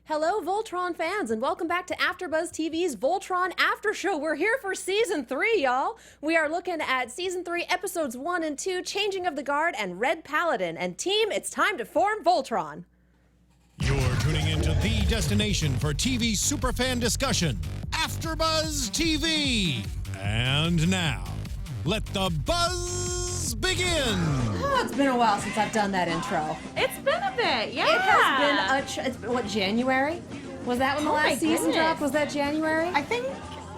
Hello, Voltron fans, and welcome back to AFTERBUZZ TV's Voltron After Show. We're here for Season 3, y'all. We are looking at Season 3, Episodes 1 and 2, Changing of the Guard and Red Paladin. And team, it's time to form Voltron. You're tuning into the destination for TV superfan discussion, AFTERBUZZ TV. And now, let the buzz begin. Oh, it's been a while since I've done that intro. It's been a bit, yeah. It has been it's been, what, January? Was that when the last season dropped? Was that January? I think,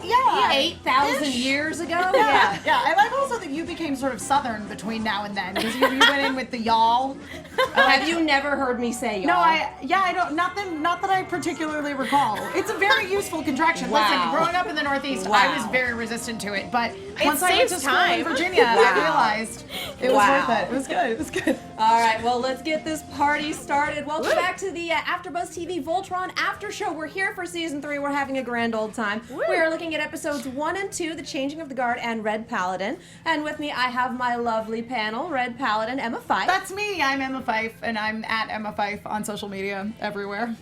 yeah. 8,000 years ago? Yeah. I like also that you became sort of Southern between now and then, because you went in with the y'all. Have you never heard me say y'all? No, I don't, not that I particularly recall. It's a very useful contraction. Wow. Listen, growing up in the Northeast, Wow. I was very resistant to it, but once I went to saves school time. in Virginia, I realized it was Wow. worth it. It was good, it was good. All right, well, let's get this party started. Welcome back to the AfterBuzz TV Voltron After Show. We're here for Season 3. We're having a grand old time. We are looking at Episodes 1 and 2, The Changing of the Guard and Red Paladin. And with me, I have my lovely panel, Red Paladin, Emma Fyffe. That's me, I'm Emma Fyffe, and I'm at Emma Fyffe on social media everywhere.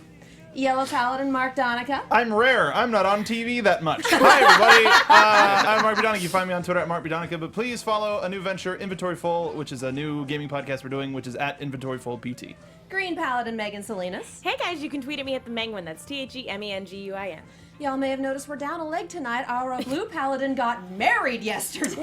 Yellow Paladin, Mark Donica. I'm rare. I'm not on TV that much. Hi, everybody. I'm Mark Donica. You find me on Twitter at Mark Donica, but please follow a new venture, Inventory Full, which is a new gaming podcast we're doing, which is at Inventory Full PT. Green Paladin, Megan Salinas. Hey guys, you can tweet at me at the Menguin. That's TheMenguin. Y'all may have noticed we're down a leg tonight. Our Blue Paladin got married yesterday.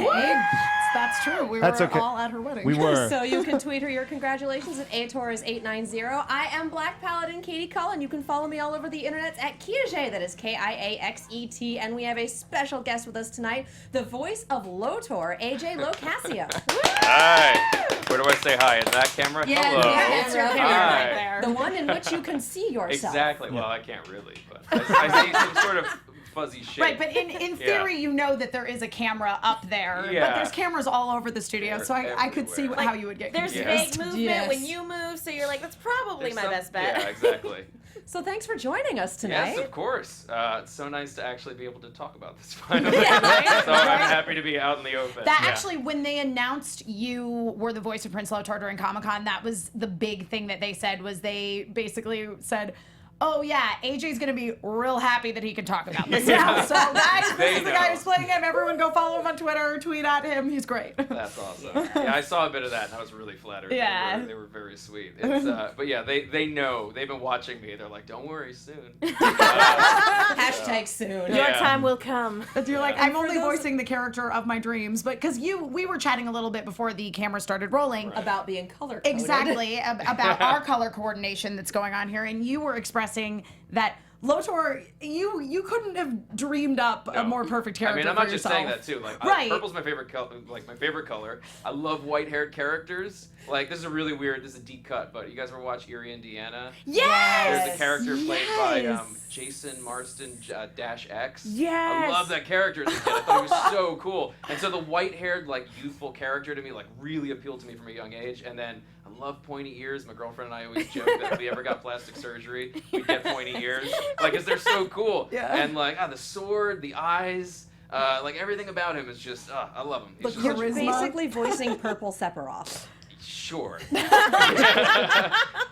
That's true. We That's were okay. all at her wedding. We were. So you can tweet her your congratulations at ATorres890. I am Black Paladin Katie Cullen. You can follow me all over the internet at Kiaxet, that is Kiaxet. And we have a special guest with us tonight, the voice of Lotor, AJ LoCascio. Hi. Where do I say hi? In that camera? Yeah, Hello. that's your camera Hi. right there. The one in which you can see yourself. Exactly. Well, I can't really, but I see some sort of fuzzy shape. Right, but in theory, you know that there is a camera up there. Yeah. But there's cameras all over the studio, They're so I could see everywhere. how you would get There's confused. vague movement Yes. when you move, so you're like, that's probably my best bet. Yeah, exactly. So thanks for joining us tonight. Yes, of course. It's so nice to actually be able to talk about this finally. So I'm happy to be out in the open. That Yeah. actually, when they announced you were the voice of Prince Lotor during Comic-Con, that was the big thing that they said, was they basically said, oh yeah, AJ's gonna be real happy that he can talk about this now. So guys, this is the guy who's playing him. Everyone go follow him on Twitter, tweet at him. He's great. That's awesome. Yeah, I saw a bit of that, and I was really flattered. Yeah. They were very sweet. It's, but yeah, they know. They've been watching me. They're like, don't worry, soon. Hashtag soon. Your Yeah. time will come. You're like, Yeah. I'm only those- voicing the character of my dreams, but because we were chatting a little bit before the camera started rolling. About being color coded. Exactly, about our color coordination that's going on here, and you were expressing that Lotor, you couldn't have dreamed up a more perfect I character mean, I'm for not just yourself. saying that too. Like, Right. purple's my favorite color. Like my favorite color. I love white-haired characters. Like, this is a really weird. This is a deep cut, but you guys ever watch Erie, Indiana? Yes! There's a character played by Yes! Jason Marston Dash X. Yes! I love that character as a kid. I thought he was so cool. And so the white-haired, like, youthful character to me, like, really appealed to me from a young age. And then I love pointy ears. My girlfriend and I always joke that if we ever got plastic surgery, we'd get pointy ears. Like, 'cause they're so cool. Yeah. And, like, the sword, the eyes, like, everything about him is just, I love him. He's The just such a charisma. cool- Basically voicing Purple Sephiroth. Sure.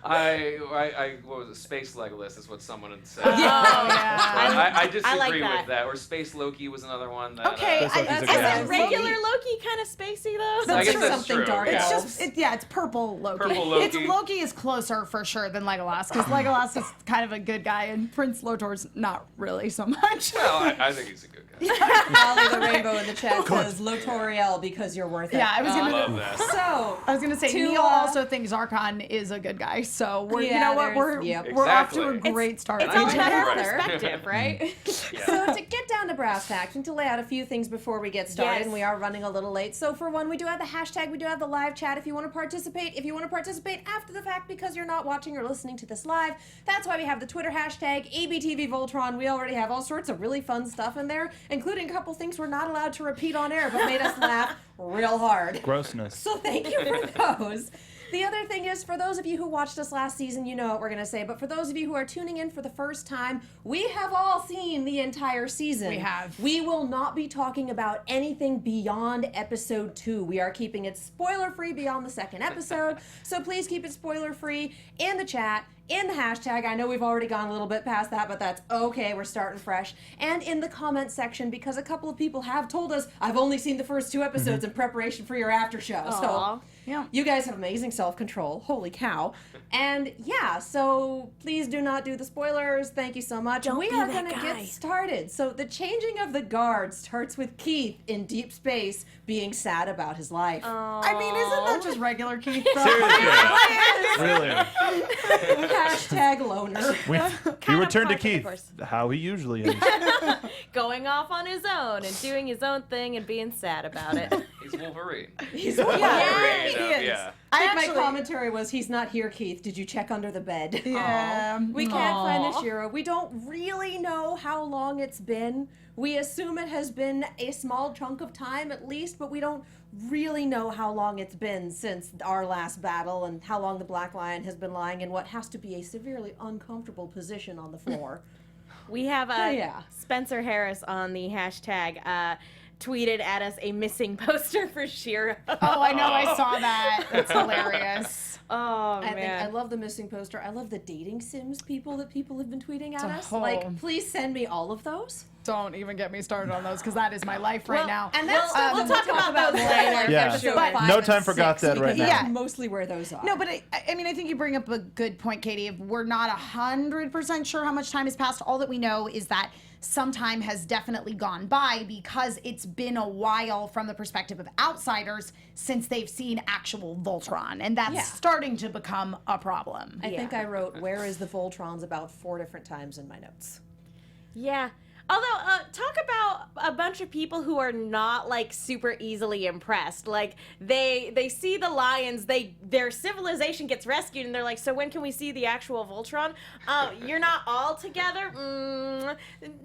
What was it? Space Legolas is what someone had said. I disagree like with that. that. Or Space Loki was another one. That, Okay, That's Loki's a good Isn't one. regular Loki kind of spacey though? I guess true. that's Something true. dark. Yeah. It's Elves. just, it's purple Loki. Purple Loki. It's Loki is closer for sure than Legolas, because Legolas is kind of a good guy, and Prince Lotor's not really so much. Well, I think he's a good guy. Ollie the Rainbow in the chat says Lotoriel because you're worth it. Yeah, I was I gonna. love that. So, I was gonna say, To, Neil also thinks Zarkon is a good guy, so we're, you Yeah, know what, there's- we're yep. we're off to a Exactly. great start. It's all a I matter of agree. perspective, right? Yeah. So to get down to brass tacks and to lay out a few things before we get started, Yes. and we are running a little late. So for one, we do have the hashtag, we do have the live chat if you want to participate. If you want to participate after the fact because you're not watching or listening to this live, that's why we have the Twitter hashtag, ABTV Voltron. We already have all sorts of really fun stuff in there, including a couple things we're not allowed to repeat on air, but made us laugh real hard. Grossness. So thank you for those. The other thing is, for those of you who watched us last season, you know what we're going to say, but for those of you who are tuning in for the first time, we have all seen the entire season. We have. We will not be talking about anything beyond episode 2. We are keeping it spoiler-free beyond the second episode, so please keep it spoiler-free in the chat, in the hashtag. I know we've already gone a little bit past that, but that's okay. We're starting fresh. And in the comment section, because a couple of people have told us, I've only seen the first 2 episodes in preparation for your after show. Aw. So Yeah. you guys have amazing self-control. Holy cow. And yeah, so please do not do the spoilers. Thank you so much. Don't We be are that going to guy. get started. So the changing of the guard starts with Keith in deep space being sad about his life. I mean, isn't that just regular Keith? though? Seriously. Really. Hashtag loner. We Kind of return to partial, of Keith, course. how he usually is. Going off on his own and doing his own thing and being sad about it. He's Wolverine. He's Wolverine, he is. yeah. I think my commentary was, he's not here, Keith. Did you check under the bed? Yeah. We can't find Aw. Ashira. We don't really know how long it's been. We assume it has been a small chunk of time at least, but we don't really know how long it's been since our last battle and how long the Black Lion has been lying in what has to be a severely uncomfortable position on the floor. We have yeah. Spencer Harris on the hashtag tweeted at us a missing poster for Shira. Oh, I know. I saw that. That's hilarious. Oh, I think man. I love the missing poster. I love the dating sims people that people have been tweeting at a us. whole- Like, please send me all of those. Don't even get me started on those because that is my life right now. And that's We'll- we'll talk about those later. Yeah. Episode But- 5 No and time for 6, Godsend right because now. that's Yeah. mostly where those are. No, but I mean, I think you bring up a good point, Katie. If we're not 100% sure how much time has passed, all that we know is that some time has definitely gone by because it's been a while from the perspective of outsiders since they've seen actual Voltron, and that's Yeah. starting to become a problem. I think I wrote, where is the Voltrons about 4 different times in my notes. Yeah. Although, talk about a bunch of people who are not like super easily impressed. Like they see the lions, their civilization gets rescued, and they're like, "So when can we see the actual Voltron? You're not all together.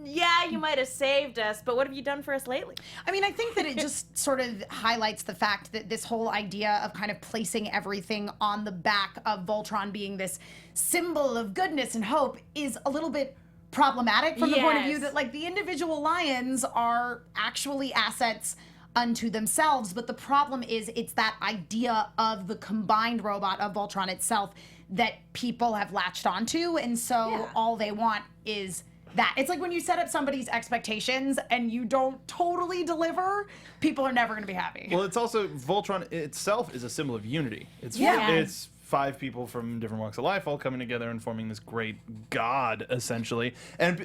Yeah, you might have saved us, but what have you done for us lately?" I mean, I think that it just sort of highlights the fact that this whole idea of kind of placing everything on the back of Voltron being this symbol of goodness and hope is a little bit problematic from the point of view Yes. that, like, the individual lions are actually assets unto themselves, but the problem is it's that idea of the combined robot of Voltron itself that people have latched onto, and so Yeah. all they want is that. It's like when you set up somebody's expectations and you don't totally deliver, people are never going to be happy. Well, it's also, Voltron itself is a symbol of unity. It's Yeah. it's 5 people from different walks of life all coming together and forming this great god, essentially. And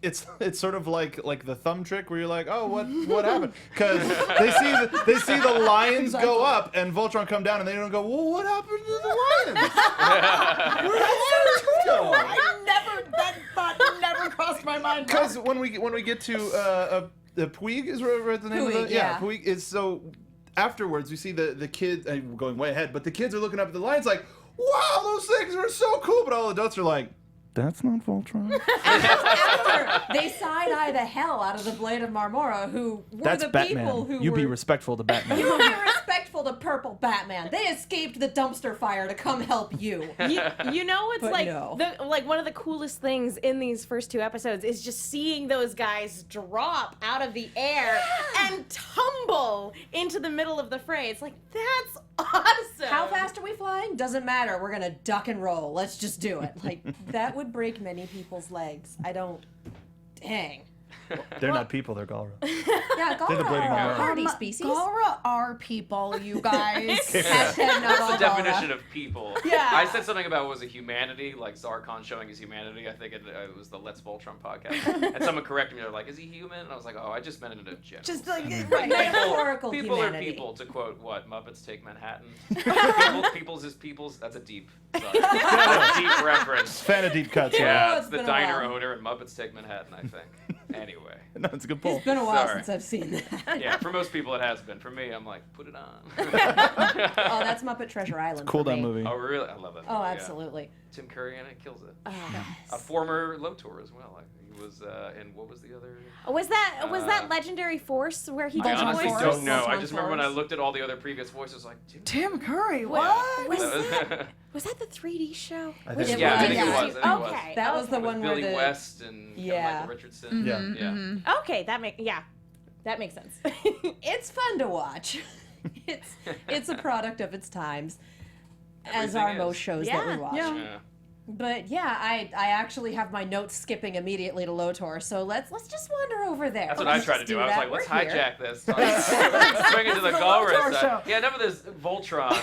it's sort of like the thumb trick where you're like, oh, what happened? Because they see the lions go up and Voltron come down, and they don't go, well, what happened to the lions? Where did the lions go? That thought never crossed my mind. Because when we get to the Puig is right the name of Puig, the yeah. Puig is so. Afterwards, we see the kids. We're going way ahead, but the kids are looking up at the lions like, "Wow, those things are so cool!" But all the adults are like, "That's not Voltron." After they side-eye the hell out of the Blade of Marmora, who were That's the Batman. people who You were... be respectful to Batman. You be respectful to Purple Batman. They escaped the dumpster fire to come help you. You know what's But like no. like one of the coolest things in these first 2 episodes is just seeing those guys drop out of the air and tumble into the middle of the fray. It's like, that's awesome. How fast are we flying? Doesn't matter. We're gonna duck and roll. Let's just do it. Like, that would break many people's legs. I don't... Dang. They're not people. They're Galra. Yeah, They're the Galra Blade of are a Marmora. hardy species. Galra are people, you guys. Hashtag not That's all the Galra. definition of people. Yeah. I said something about was a humanity, like Zarkon showing his humanity. I think it was the Let's Voltron podcast. And someone corrected me. They're like, "Is he human?" And I was like, "Oh, I just meant it in a general." Just like, Right, metaphorical People humanity. are people, to quote what Muppets Take Manhattan. People's is people's. That's a deep, sorry. That's a deep reference. Fan of deep cuts. Yeah, it's it's the been a diner while. owner and Muppets Take Manhattan, I think. Anyway, No, it's a good pull. It's been a while Sorry. since I've seen that. yeah, for most people it has been. For me, I'm like, put it on. Oh, that's Muppet Treasure Island. Cool for that me. movie. Oh, really? I love it. Oh, absolutely. Tim Curry in it kills it. Oh, A former Lotor as well. He was in what was the other? Was that Legendary Force where he I did honestly voices? don't know. I Voltron just remember when I Force. looked at all the other previous voices, like Tim Curry, Wait, what? Was that the 3D show? I think it yeah, I was. think it Yeah. was. I think it was. Okay. That was the With one where Billy the... West and Yeah. Michael Richardson. Yeah. Okay, that makes sense. It's fun to watch. It's a product of its times, as Everything are is. most shows that we Yeah. watch. Yeah. Yeah. But yeah, I actually have my notes skipping immediately to Lotor, so let's just wander over there. That's what I Let's tried to just do. I was that. like, let's We're here. hijack this. Let's bring it to the Galra Lotor side. show. Yeah, enough of this Voltron.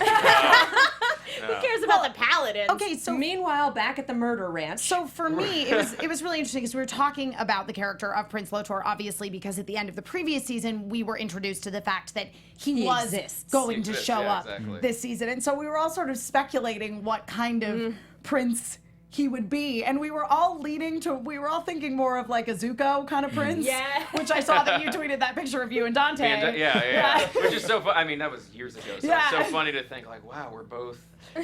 Who cares about the paladins? Okay, so Meanwhile, back at the murder ranch. So for me, it was really interesting because we were talking about the character of Prince Lotor, obviously, because at the end of the previous season, we were introduced to the fact that he was exists. going He to exists, show yeah, up exactly. this season. And so we were all sort of speculating what kind of prince he would be, and we were all thinking more of like a Zuko kind of prince. Yeah. Which I saw that you tweeted that picture of you and Dante. Yeah. Which is so fun. I mean, that was years ago. So Yeah. it's so funny to think like, wow, we're both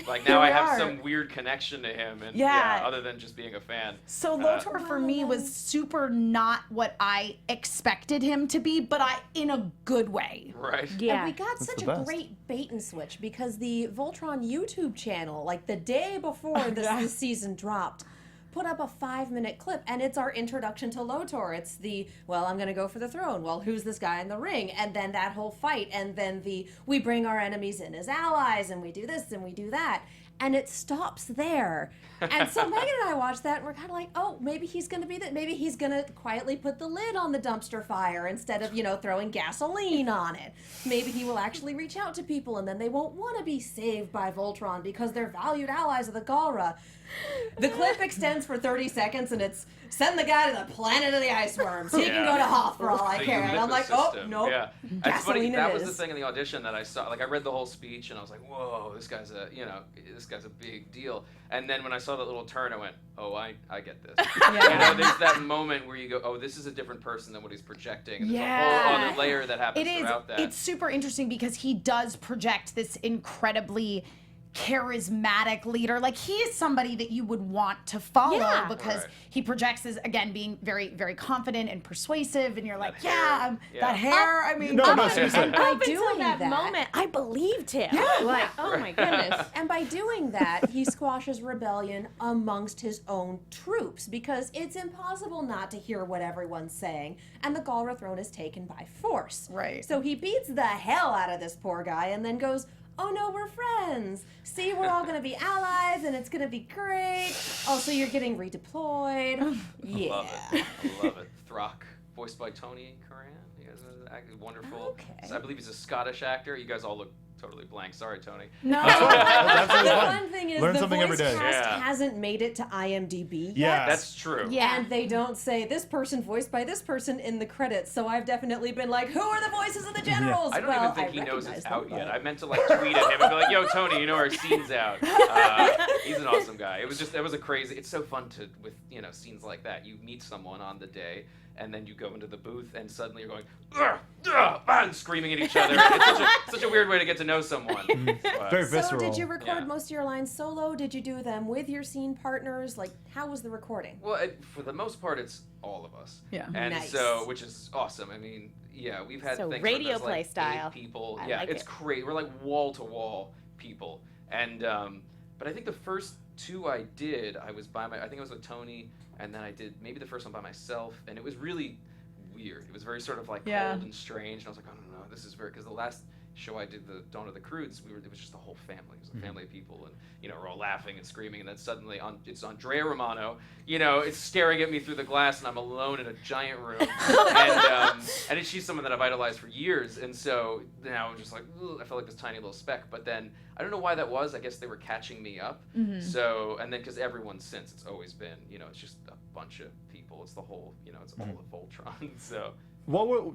like now I we have are. some weird connection to him, and Yeah. other than just being a fan. So Lotor for me was super not what I expected him to be, but in a good way. Right. Yeah. And we got such the a best. great bait and switch because the Voltron YouTube channel, like the day before this season dropped, put up a 5-minute clip, and it's our introduction to Lotor. It's the, well, I'm gonna go for the throne. Well, who's this guy in the ring? And then that whole fight, and then we bring our enemies in as allies, and we do this and we do that. And it stops there. And so Megan and I watched that, and we're kind of like, oh, maybe he's going to be that. Maybe he's going to quietly put the lid on the dumpster fire instead of, throwing gasoline on it. Maybe he will actually reach out to people, and then they won't want to be saved by Voltron because they're valued allies of the Galra. The clip extends for 30 seconds, and it's send the guy to the planet of the ice worms. He can go to Hoth for all I The care. And I'm like, Olympus oh, system. nope. Yeah. It's funny. Gasoline That it was the is. thing in the audition that I saw. Like I read the whole speech and I was like, whoa, this guy's a big deal. And then when I saw that little turn, I went, oh, I get this. There's that moment where you go, oh, this is a different person than what he's projecting. And there's a whole other layer that happens throughout that. It's super interesting because he does project this incredibly charismatic leader. Like he is somebody that you would want to follow because Right. he projects as, again, being very, very confident and persuasive, and you're like, hair. that hair. I mean, No, seriously. And by Up until doing that that moment, I believed him. Like, oh my goodness. And by doing that, he squashes rebellion amongst his own troops because it's impossible not to hear what everyone's saying, and the Galra throne is taken by force. Right. So he beats the hell out of this poor guy and then goes, oh no, we're friends. See, we're all gonna be allies and it's gonna be great. Also, you're getting redeployed. Yeah. I love it. Throck, voiced by Tony Curran. You guys are acting wonderful. Okay. I believe he's a Scottish actor. You guys all look totally blank. Sorry, Tony. no. That's The really fun. fun thing is Learn the something voice every day. cast Yeah. hasn't made it to IMDb yet. Yeah. That's true. Yeah. And they don't say this person voiced by this person in the credits. So I've definitely been like, who are the voices of the generals? I don't well, even think he knows recognize it's them, out yet. but- I meant to like tweet at him and be like, "Yo, Tony, you know our scene's out." He's an awesome guy. It was a crazy. It's so fun to with scenes like that. You meet someone on the day, and then you go into the booth, and suddenly you're going, "Ugh, ugh," and screaming at each other. It's such a weird way to get to know someone. But- Very So visceral. did you record Yeah. most of your lines solo? Did you do them with your scene partners? Like, how was the recording? Well, for the most part, it's all of us. Yeah. And Nice. so, which is awesome. I mean, yeah, we've had So things radio where there's, play like, style. 8 people. I Yeah, like it's it. great. We're like wall to wall people. And but I think the first 2 I did, I was I think I was with Tony, and then I did maybe the first one by myself, and it was really weird. It was very sort of like Yeah. cold and strange, and I was like, oh no, this is very because the last show I did, the Dawn of the Crudes, it was just the whole family. It was a family of people, and we're all laughing and screaming, and then suddenly it's Andrea Romano, it's staring at me through the glass, and I'm alone in a giant room, and she's someone that I've idolized for years, and so now I'm just like, ugh, I felt like this tiny little speck, but then I don't know why that was. I guess they were catching me up. So, and then because everyone since it's always been, it's just a bunch of people. It's the whole, it's all of Voltron. So.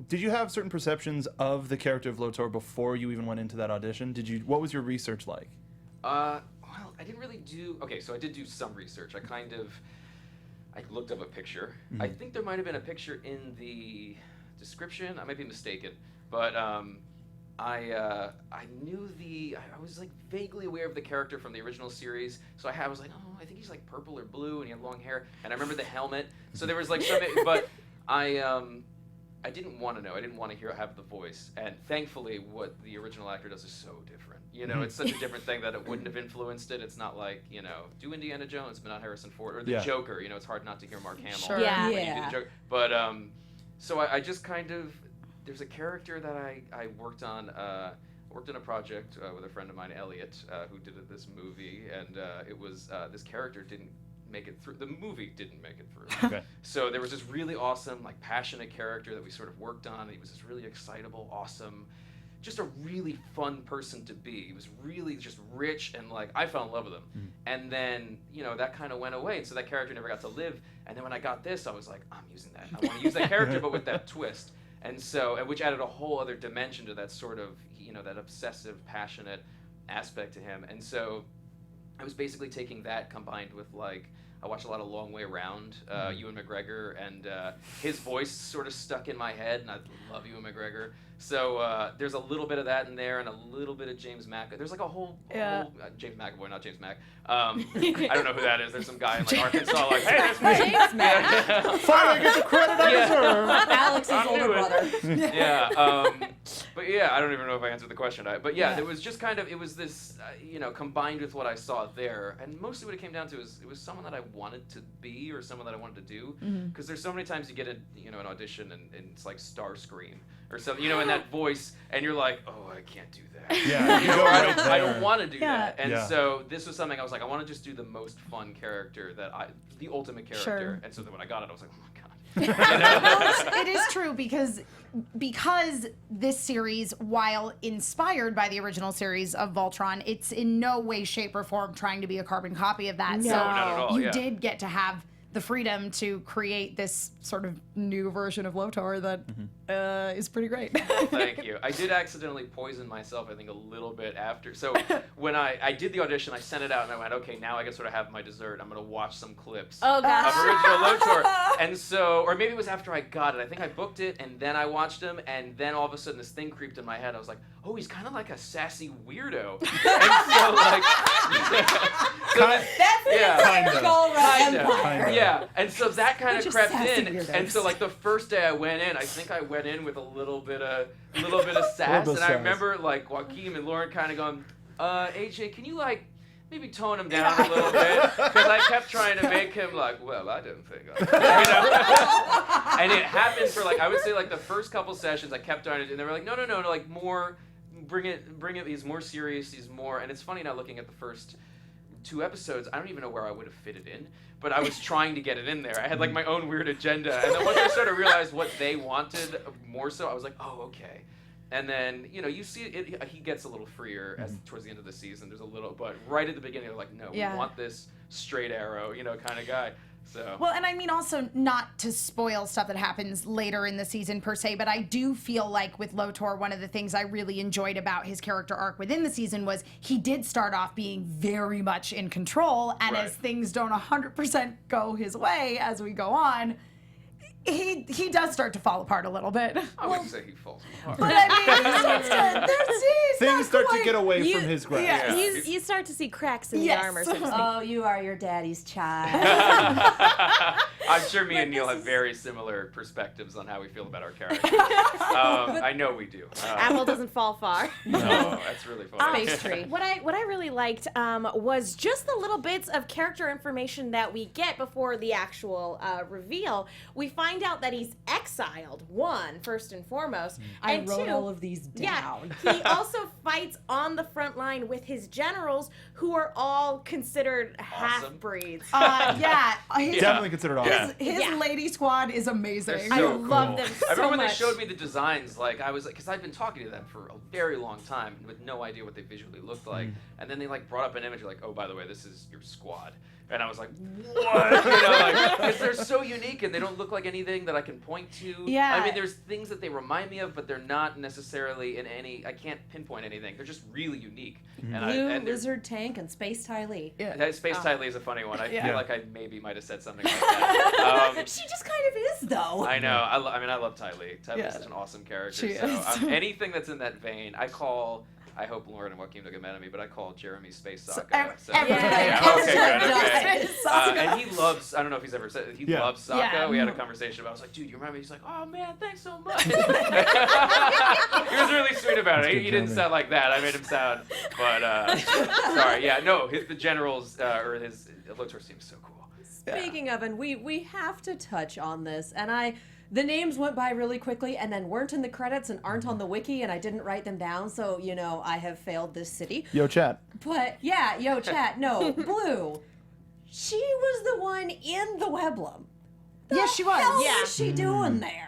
Did you have certain perceptions of the character of Lotor before you even went into that audition? What was your research like? Well, I didn't really do. Okay, so I did do some research. I looked up a picture. I think there might have been a picture in the description. I might be mistaken, but I knew I was like vaguely aware of the character from the original series. So I was like, oh, I think he's like purple or blue, and he had long hair, and I remember the helmet. So there was like some, but I didn't want to know. I didn't want to have the voice. And thankfully, what the original actor does is so different. It's such a different thing that it wouldn't have influenced it. It's not like, do Indiana Jones, but not Harrison Ford. Or the Yeah. Joker. It's hard not to hear Mark Hamill Sure. Yeah. when you do Yeah. the Joker. But, so I just kind of, there's a character that I worked on. worked on a project with a friend of mine, Elliot, who did this movie, and it was this character didn't make it through. The movie didn't make it through. Okay. So there was this really awesome, like, passionate character that we sort of worked on. And he was this really excitable, awesome, just a really fun person to be. He was really just rich, and like I fell in love with him. And then that kind of went away, and so that character never got to live. And then when I got this, I was like, I'm using that. I want to use that character, but with that twist. And so, which added a whole other dimension to that sort of, that obsessive, passionate aspect to him. And so I was basically taking that combined with, like, I watched a lot of Long Way Round, Ewan McGregor, and his voice sort of stuck in my head, and I love Ewan McGregor. So there's a little bit of that in there, and a little bit of James McAvoy. There's like a whole James McAvoy, not James Mac. I don't know who that is. There's some guy in like Arkansas, like, hey, that's me. James Mac. Finally get the credit I deserve. Alex's I older knew brother. Yeah. But yeah, I don't even know if I answered the question. But yeah, there was just kind of, it was this, combined with what I saw there, and mostly what it came down to is it was someone that I wanted to be or someone that I wanted to do. Because there's so many times you get an audition and it's like Starscream or something, in that voice, and you're like, oh, I can't do that. Yeah, you go right I don't there. want to do that. And Yeah. so this was something I was like, I want to just do the most fun character the ultimate character. Sure. And so then when I got it, I was like, oh my god. Well, it is true because this series, while inspired by the original series of Voltron, it's in no way, shape, or form trying to be a carbon copy of that. No, So not at all, you yeah. did get to have the freedom to create this sort of new version of Lotor that is pretty great. Thank you. I did accidentally poison myself, I think, a little bit after. So when I did the audition, I sent it out, and I went, okay, now I can sort of have my dessert. I'm going to watch some clips Oh, gosh. of original Lotor. And so, or maybe it was after I got it. I think I booked it, and then I watched him, and then all of a sudden this thing creeped in my head. I was like, oh, he's kind of like a sassy weirdo. And so, like... That's the Yeah. typical Kinda. Yeah, and so that kind Bunch of of crept sassy in, weirdos. and so like the first day I went in, I think I went in with a little bit of sass, Little and I sass. remember like Joaquin and Lauren kind of going, AJ, can you like maybe tone him down a little bit? Because I kept trying to make him like, well, I didn't think of it. And it happened for like, I would say like the first couple sessions, I kept on it, and they were like, no, like more, bring it, he's more serious, he's more, and it's funny now looking at the first 2 episodes, I don't even know where I would have fit it in, but I was trying to get it in there. I had like my own weird agenda, and then once I sort of realized what they wanted more so, I was like, oh, okay. And then, you see it, he gets a little freer as towards the end of the season. There's a little, but right at the beginning, they're like, no, we want this straight arrow, kind of guy. So. Well, and I mean also not to spoil stuff that happens later in the season per se, but I do feel like with Lotor, one of the things I really enjoyed about his character arc within the season was he did start off being very much in control, and Right. as things don't 100% go his way as we go on, he does start to fall apart a little bit. I wouldn't say he falls apart. But I mean, he starts to, Things start to get away from his grasp. yeah. You start to see cracks in the Yes. armor, so to speak. Oh, you are your daddy's child. I'm sure me and Neil have very similar perspectives on how we feel about our characters. I know we do. Apple doesn't fall far. No, that's really funny. Space tree. What I really liked was just the little bits of character information that we get before the actual reveal. We find out that he's exiled, first and foremost. I and wrote two, all of these down. Yeah, he also fights on the front line with his generals, who are all considered half-breeds. yeah. His, Definitely considered awesome. his Yeah. lady squad is amazing. They're I so love cool. them so I remember when much. they showed me the designs, like I was like, because I'd been talking to them for a very long time with no idea what they visually looked like, and then they like brought up an image like, oh, by the way, this is your squad, and I was like, what? Because they're so unique and they don't look like anything that I can point to. Yeah. I mean, there's things that they remind me of, but they're not necessarily in any. I can't pinpoint anything. They're just really unique. And Blue they're- lizard tank and space Ty Lee. That Space Ty Lee is a funny one. I Yeah. feel like I maybe might have said something like that. She just kind of is, though. I know. I mean, I love Ty Lee. Ty Lee's Yeah. such an awesome character. She so is. anything that's in that vein, I hope Lauren and Joaquin don't get mad at me, but I call Jeremy Space Socko. everybody Okay, good. Okay. does. Socko. And he loves, I don't know if he's ever said, he Yeah. loves Socko. Yeah. We had a conversation about it. I was like, dude, you remember me? He's like, oh man, thanks so much. He was really sweet about it. He didn't Jeremy. sound like that. I made him sound, but sorry. Yeah, no, the generals, or his, Lotor seems so cool. Speaking of, and we have to touch on this, and the names went by really quickly and then weren't in the credits and aren't on the wiki, and I didn't write them down, so, you know, I have failed this city. Yo, chat. But, yeah, yo, chat, no, Blue, she was the one in the Weblum. Yes, she was. What Yeah. was she doing there?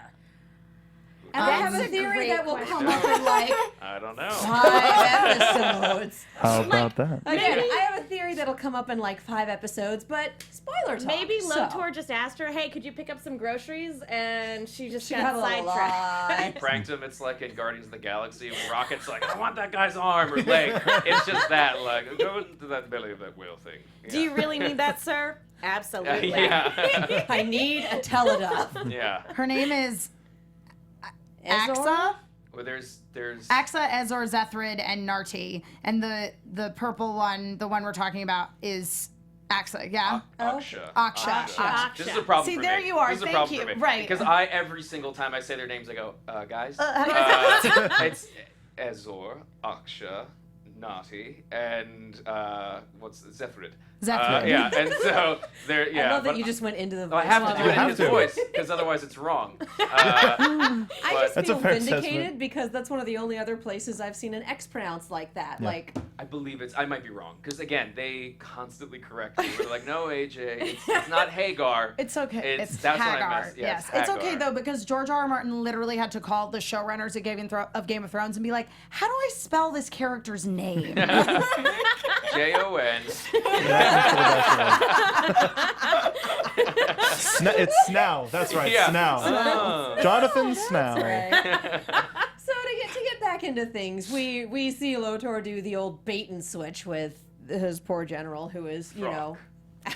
And I have That's a a theory great that will question. come up in, like, I don't know. 5 episodes. How about that? Again, I have a theory that'll come up in, like, 5 episodes, but spoiler talk. Maybe so. Lotor just asked her, "Hey, could you pick up some groceries?" And she just She got got a little sidetracked. He pranked him. It's like in Guardians of the Galaxy when Rocket's like, I want that guy's arm or leg. It's just that, like, go into that belly of that whale thing. Do you really need that, sir? Absolutely. Yeah. I need a teleduff. Yeah. Her name is Ezor? Axa. Well, there's Axa, Ezor, Zethrid, and Narti. And the purple one, the one we're talking about, is Axa, yeah? Aksha. Aksha. This is a problem See, for there me. you are. This is a Thank problem you. for me. Right. Because every single time I say their names, I go, guys. It's Ezor, Aksha, Nati, and what's Zethrid. Zethrid. Yeah, and so there. Yeah, I love that but you just went into the voice. I have to do it in have his to. voice because otherwise it's wrong. I just That's a feel fair vindicated assessment. because that's one of the only other places I've seen an X pronounced like that. Yeah. Like, I believe I might be wrong because again they constantly correct me. They're like, no, AJ, it's not Hagar. It's okay. It's that's when I Hagar. messed- yeah, Yes. it's It's okay, Hagar. though, because George R. R. Martin literally had to call the showrunners of Game of Thrones and be like, how do I spell this character's name? Jon. It's Snow. That's right. Yeah. Snow. Oh. Jonathan Snow. right. So to get back into things, we see Lotor do the old bait and switch with his poor general, who is, you know, poor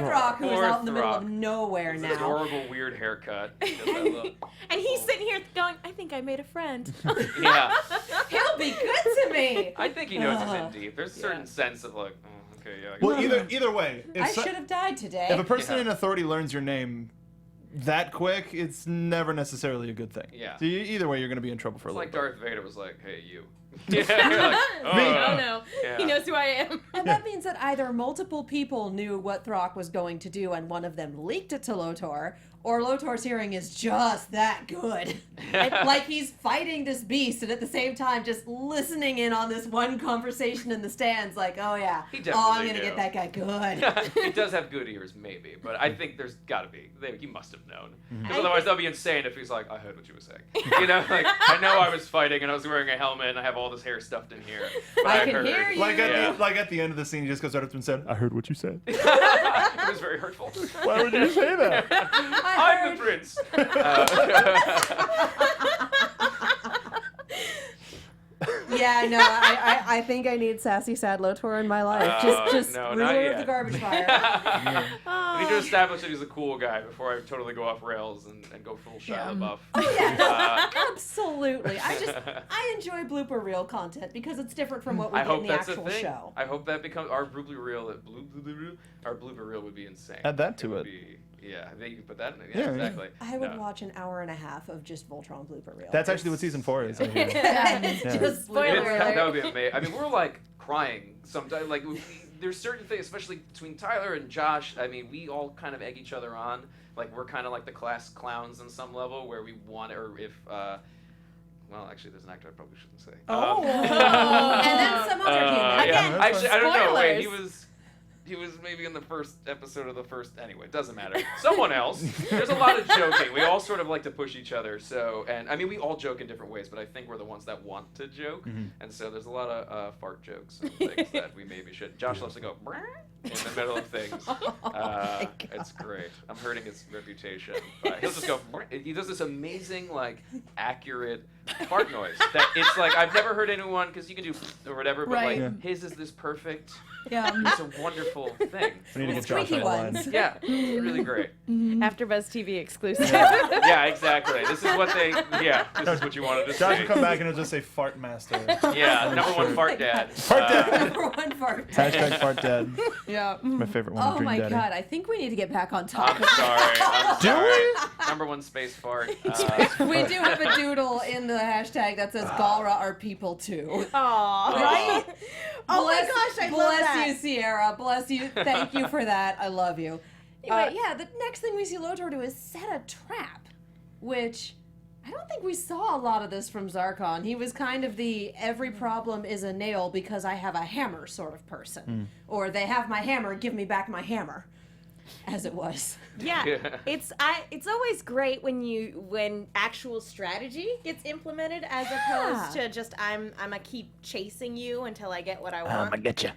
Throck, who is Poor out in the middle of Throck. nowhere His now. adorable weird haircut. Just that little- And he's sitting here going, "I think I made a friend." yeah. He'll be good to me. I think he knows he's in deep. There's a certain sense of like, oh, okay, yeah. I Well, guess. either way, I should have died today. if a person Yeah. in authority learns your name that quick, it's never necessarily a good thing. Yeah. So either way, you're going to be in trouble for a It's little like bit. Darth Vader was like, hey, you. Yeah, you're like, Oh no, Yeah. he knows who I am. And that means that either multiple people knew what Throck was going to do and one of them leaked it to Lotor, or Lotor's hearing is just that good. Like he's fighting this beast and at the same time just listening in on this one conversation in the stands like, oh yeah, He I'm definitely going to knew. get that guy good. He does have good ears, maybe, but I think there's got to be. He must have known. Because otherwise, that'd be insane if he's like, I heard what you were saying. You know, like, I know I was fighting and I was wearing a helmet and I have all this hair stuffed in here. But I can heard. hear you. Like Yeah. at the end of the scene, he just goes right up and said, "I heard what you said." It was very hurtful. Why would you say that? I'm the prince. Yeah, no, I think I need sassy sad Lotor in my life. Just no, not ruler of yet. the garbage fire. I need to establish that he's a cool guy before I totally go off rails and go full Shia LaBeouf. Oh yeah, no, absolutely. I enjoy blooper reel content because it's different from what we I get in hope the that's a actual thing. show. I hope that becomes our blooper reel. Our blooper reel would be insane. Add that to would it. Be, yeah, I think you could put that in it. Yeah, Yeah, yeah. exactly. I would No. watch an hour and a half of just Voltron blooper reel. That's actually what season 4 is. I hear. It's Yeah. just Spoiler blooper alert. That would be amazing. I mean, we're like crying sometimes. Like, there's certain things, especially between Tyler and Josh. I mean, we all kind of egg each other on. Like, we're kind of like the class clowns on some level, where we want, or if. Well, actually, there's an actor I probably shouldn't say. Oh, and then some other human. Yeah. Again, Actually, I don't know. Wait, spoilers. he was maybe in the first episode of the first. Anyway, it doesn't matter. Someone else. There's a lot of joking. We all sort of like to push each other. So, and I mean, we all joke in different ways, but I think we're the ones that want to joke. And so there's a lot of fart jokes and things that we maybe should. Josh loves to go "Brrr," in the middle of things. It's great. I'm hurting his reputation. But he'll just go. "Brrr." He does this amazing, like, accurate fart noise. That it's like I've never heard anyone, because you can do or whatever, but Right. like his is this perfect. Yeah. It's a wonderful thing. I need to get It's Josh squeaky on the line. ones. Yeah, it's really great. AfterBuzz TV exclusive. Yeah, exactly. This is what they. Yeah, this is what you wanted to Josh see. will come back and he'll just say "fart master." Yeah, number one fart dad. Fart dad. Number one fart. Hashtag fart dad. Yeah. My favorite one. Oh of Dream my Daddy. god, I think we need to get back on I'm topic. sorry. I'm Do sorry. Number one space fart. We do have a doodle in the hashtag that says Galra are people too. Aw. Right? Oh my Bless- gosh, I love bless that. you, Sierra. Bless you. Thank you for that. I love you. Anyway, yeah, the next thing we see Lotor do is set a trap. which I don't think we saw a lot of this from Zarkon. He was kind of the every problem is a nail because I have a hammer sort of person. Or they have my hammer, give me back my hammer, as it was. Yeah, it's always great when actual strategy gets implemented as opposed to just I'm gonna keep chasing you until I get what I want. I'm gonna get you.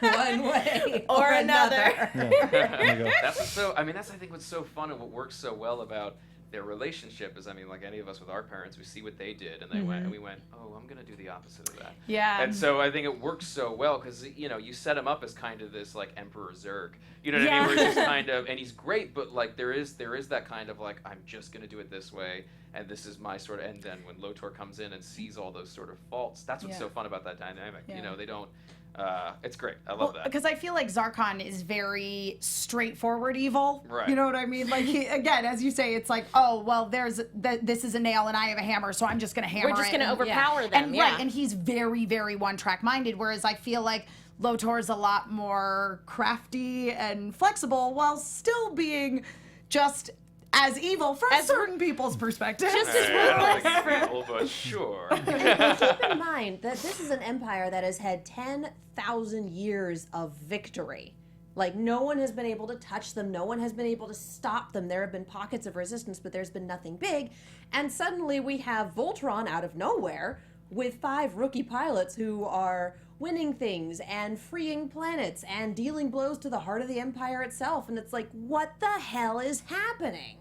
One way or another. That's what's so. I mean, that's I think what's so fun and what works so well about their relationship is, I mean, like any of us with our parents, we see what they did and they went, and we went, oh, I'm gonna do the opposite of that. Yeah. And so I think it works so well because you set him up as kind of this like Emperor Zurg, you know what I mean? Where he's kind of, and he's great, but like there is that kind of like I'm just gonna do it this way, and this is my sort of. And then when Lotor comes in and sees all those sort of faults, that's what's so fun about that dynamic. Yeah. They don't. It's great. I love that. Because I feel like Zarkon is very straightforward evil. Right. You know what I mean? Like, again, as you say, it's like, oh, well, this is a nail and I have a hammer, so I'm just going to hammer it. We're just going to and- overpower them. And, yeah. Right, and he's very, very one-track minded, whereas I feel like Lotor's a lot more crafty and flexible while still being just as evil from certain people's perspective. Just as I don't think it's evil, but sure. Keep in mind that this is an empire that has had 10,000 years of victory. Like, no one has been able to touch them. No one has been able to stop them. There have been pockets of resistance, but there's been nothing big. And suddenly we have Voltron out of nowhere with 5 rookie pilots who are winning things and freeing planets and dealing blows to the heart of the empire itself. And it's like, what the hell is happening?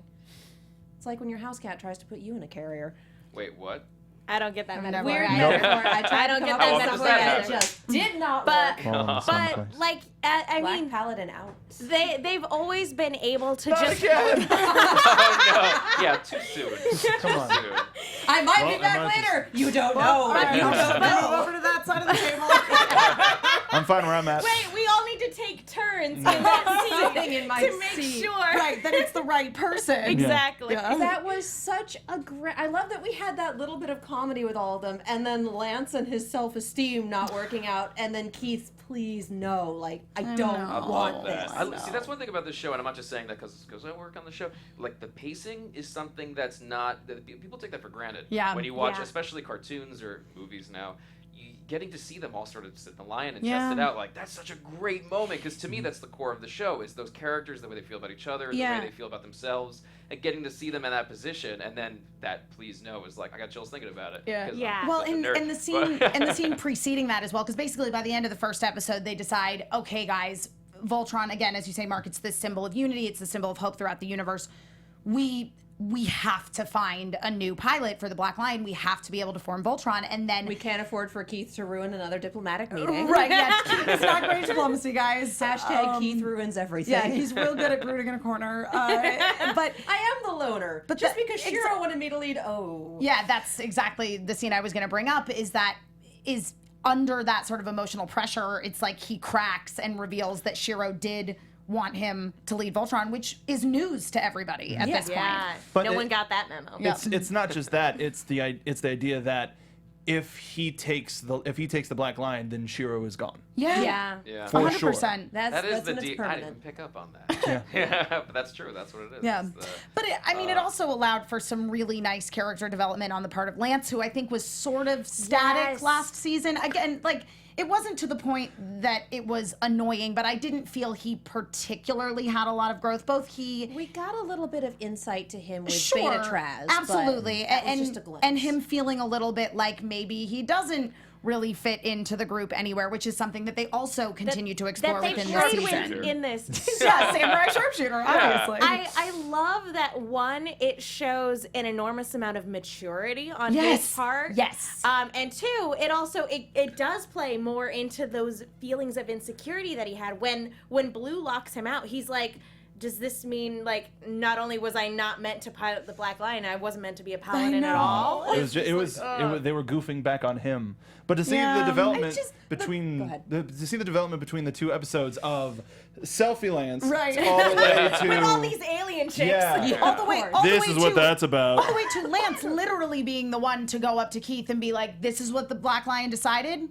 It's like when your house cat tries to put you in a carrier. Wait, what? I don't get that metaphor. Weird either. metaphor. I tried I don't to get come up that with metaphor something and it either. just did not But- work. But like, I Black mean, Paladin out. they've always been able to just. Oh no! Yeah, too soon. Come on. Too soon. I might Well, be back I might later. You don't know. You don't know. over to that side of the table. I'm fine where I'm at. Wait, we all need to take turns in that Sitting seat in my to make seat. sure. Right, that it's the right person. Exactly. Yeah. That was such a great. I love that we had that little bit of comedy with all of them, and then Lance and his self-esteem not working out, and then Keith's please no, like I don't I want love this. that. See, that's one thing about this show, and I'm not just saying that because I work on the show. Like the pacing is something that's not that people take that for granted. Yeah. When you watch, Yeah. especially cartoons or movies now, getting to see them all sort of sit in the line and Yeah. test it out, like that's such a great moment because to me that's the core of the show is those characters, the way they feel about each other, Yeah. the way they feel about themselves, and getting to see them in that position, and then that please no is like I got chills thinking about it. Yeah. 'cause Yeah. I'm Well, such a and, nerd. and the scene But- and the scene preceding that as well, because basically by the end of the first episode, they decide, okay, guys, Voltron, again, as you say, Mark, it's this symbol of unity, it's the symbol of hope throughout the universe. We have to find a new pilot for the Black Lion. We have to be able to form Voltron, and then We can't afford for Keith to ruin another diplomatic meeting. right, yeah, it's not great diplomacy, guys. Hashtag Keith ruins everything. Yeah, he's real good at brooding in a corner. But I am the loner. But just because Shiro wanted me to lead, yeah, that's exactly the scene I was going to bring up. Is under that sort of emotional pressure, it's like he cracks and reveals that Shiro did want him to lead Voltron, which is news to everybody at this point. Yeah. But no it- one got that memo. Yeah. It's not just that. It's the idea that if he takes the Black Lion, then Shiro is gone. Yeah. Yeah. For 100%. sure. That is that's the when it's I didn't permanent. even pick up on that. Yeah, but that's true. That's what it is. Yeah, It's the- but it also allowed for some really nice character development on the part of Lance, who I think was sort of static Yes. last season. Again, like it wasn't to the point that it was annoying, but I didn't feel he particularly had a lot of growth. we got a little bit of insight to him with Sure, Beta Traz. absolutely, but that was and just a glimpse. and him feeling a little bit like maybe he doesn't really fit into the group anywhere, which is something that they also continue to explore That they within this played season. with in this. Yeah, samurai sharpshooter, obviously. I love that one, it shows an enormous amount of maturity on his part. Yes. And two, it also it does play more into those feelings of insecurity that he had when Blue locks him out. He's like, does this mean like not only was I not meant to pilot the Black Lion, I wasn't meant to be a paladin at all? It was they were goofing back on him. But to see Yeah. the development Go between ahead. to see the development between the 2 episodes of Selfie Lance Right. all the way to With all these alien chicks. Yeah. all the way, course. all the this way is what to- that's about. All the way to Lance literally being the one to go up to Keith and be like, "This is what the Black Lion decided.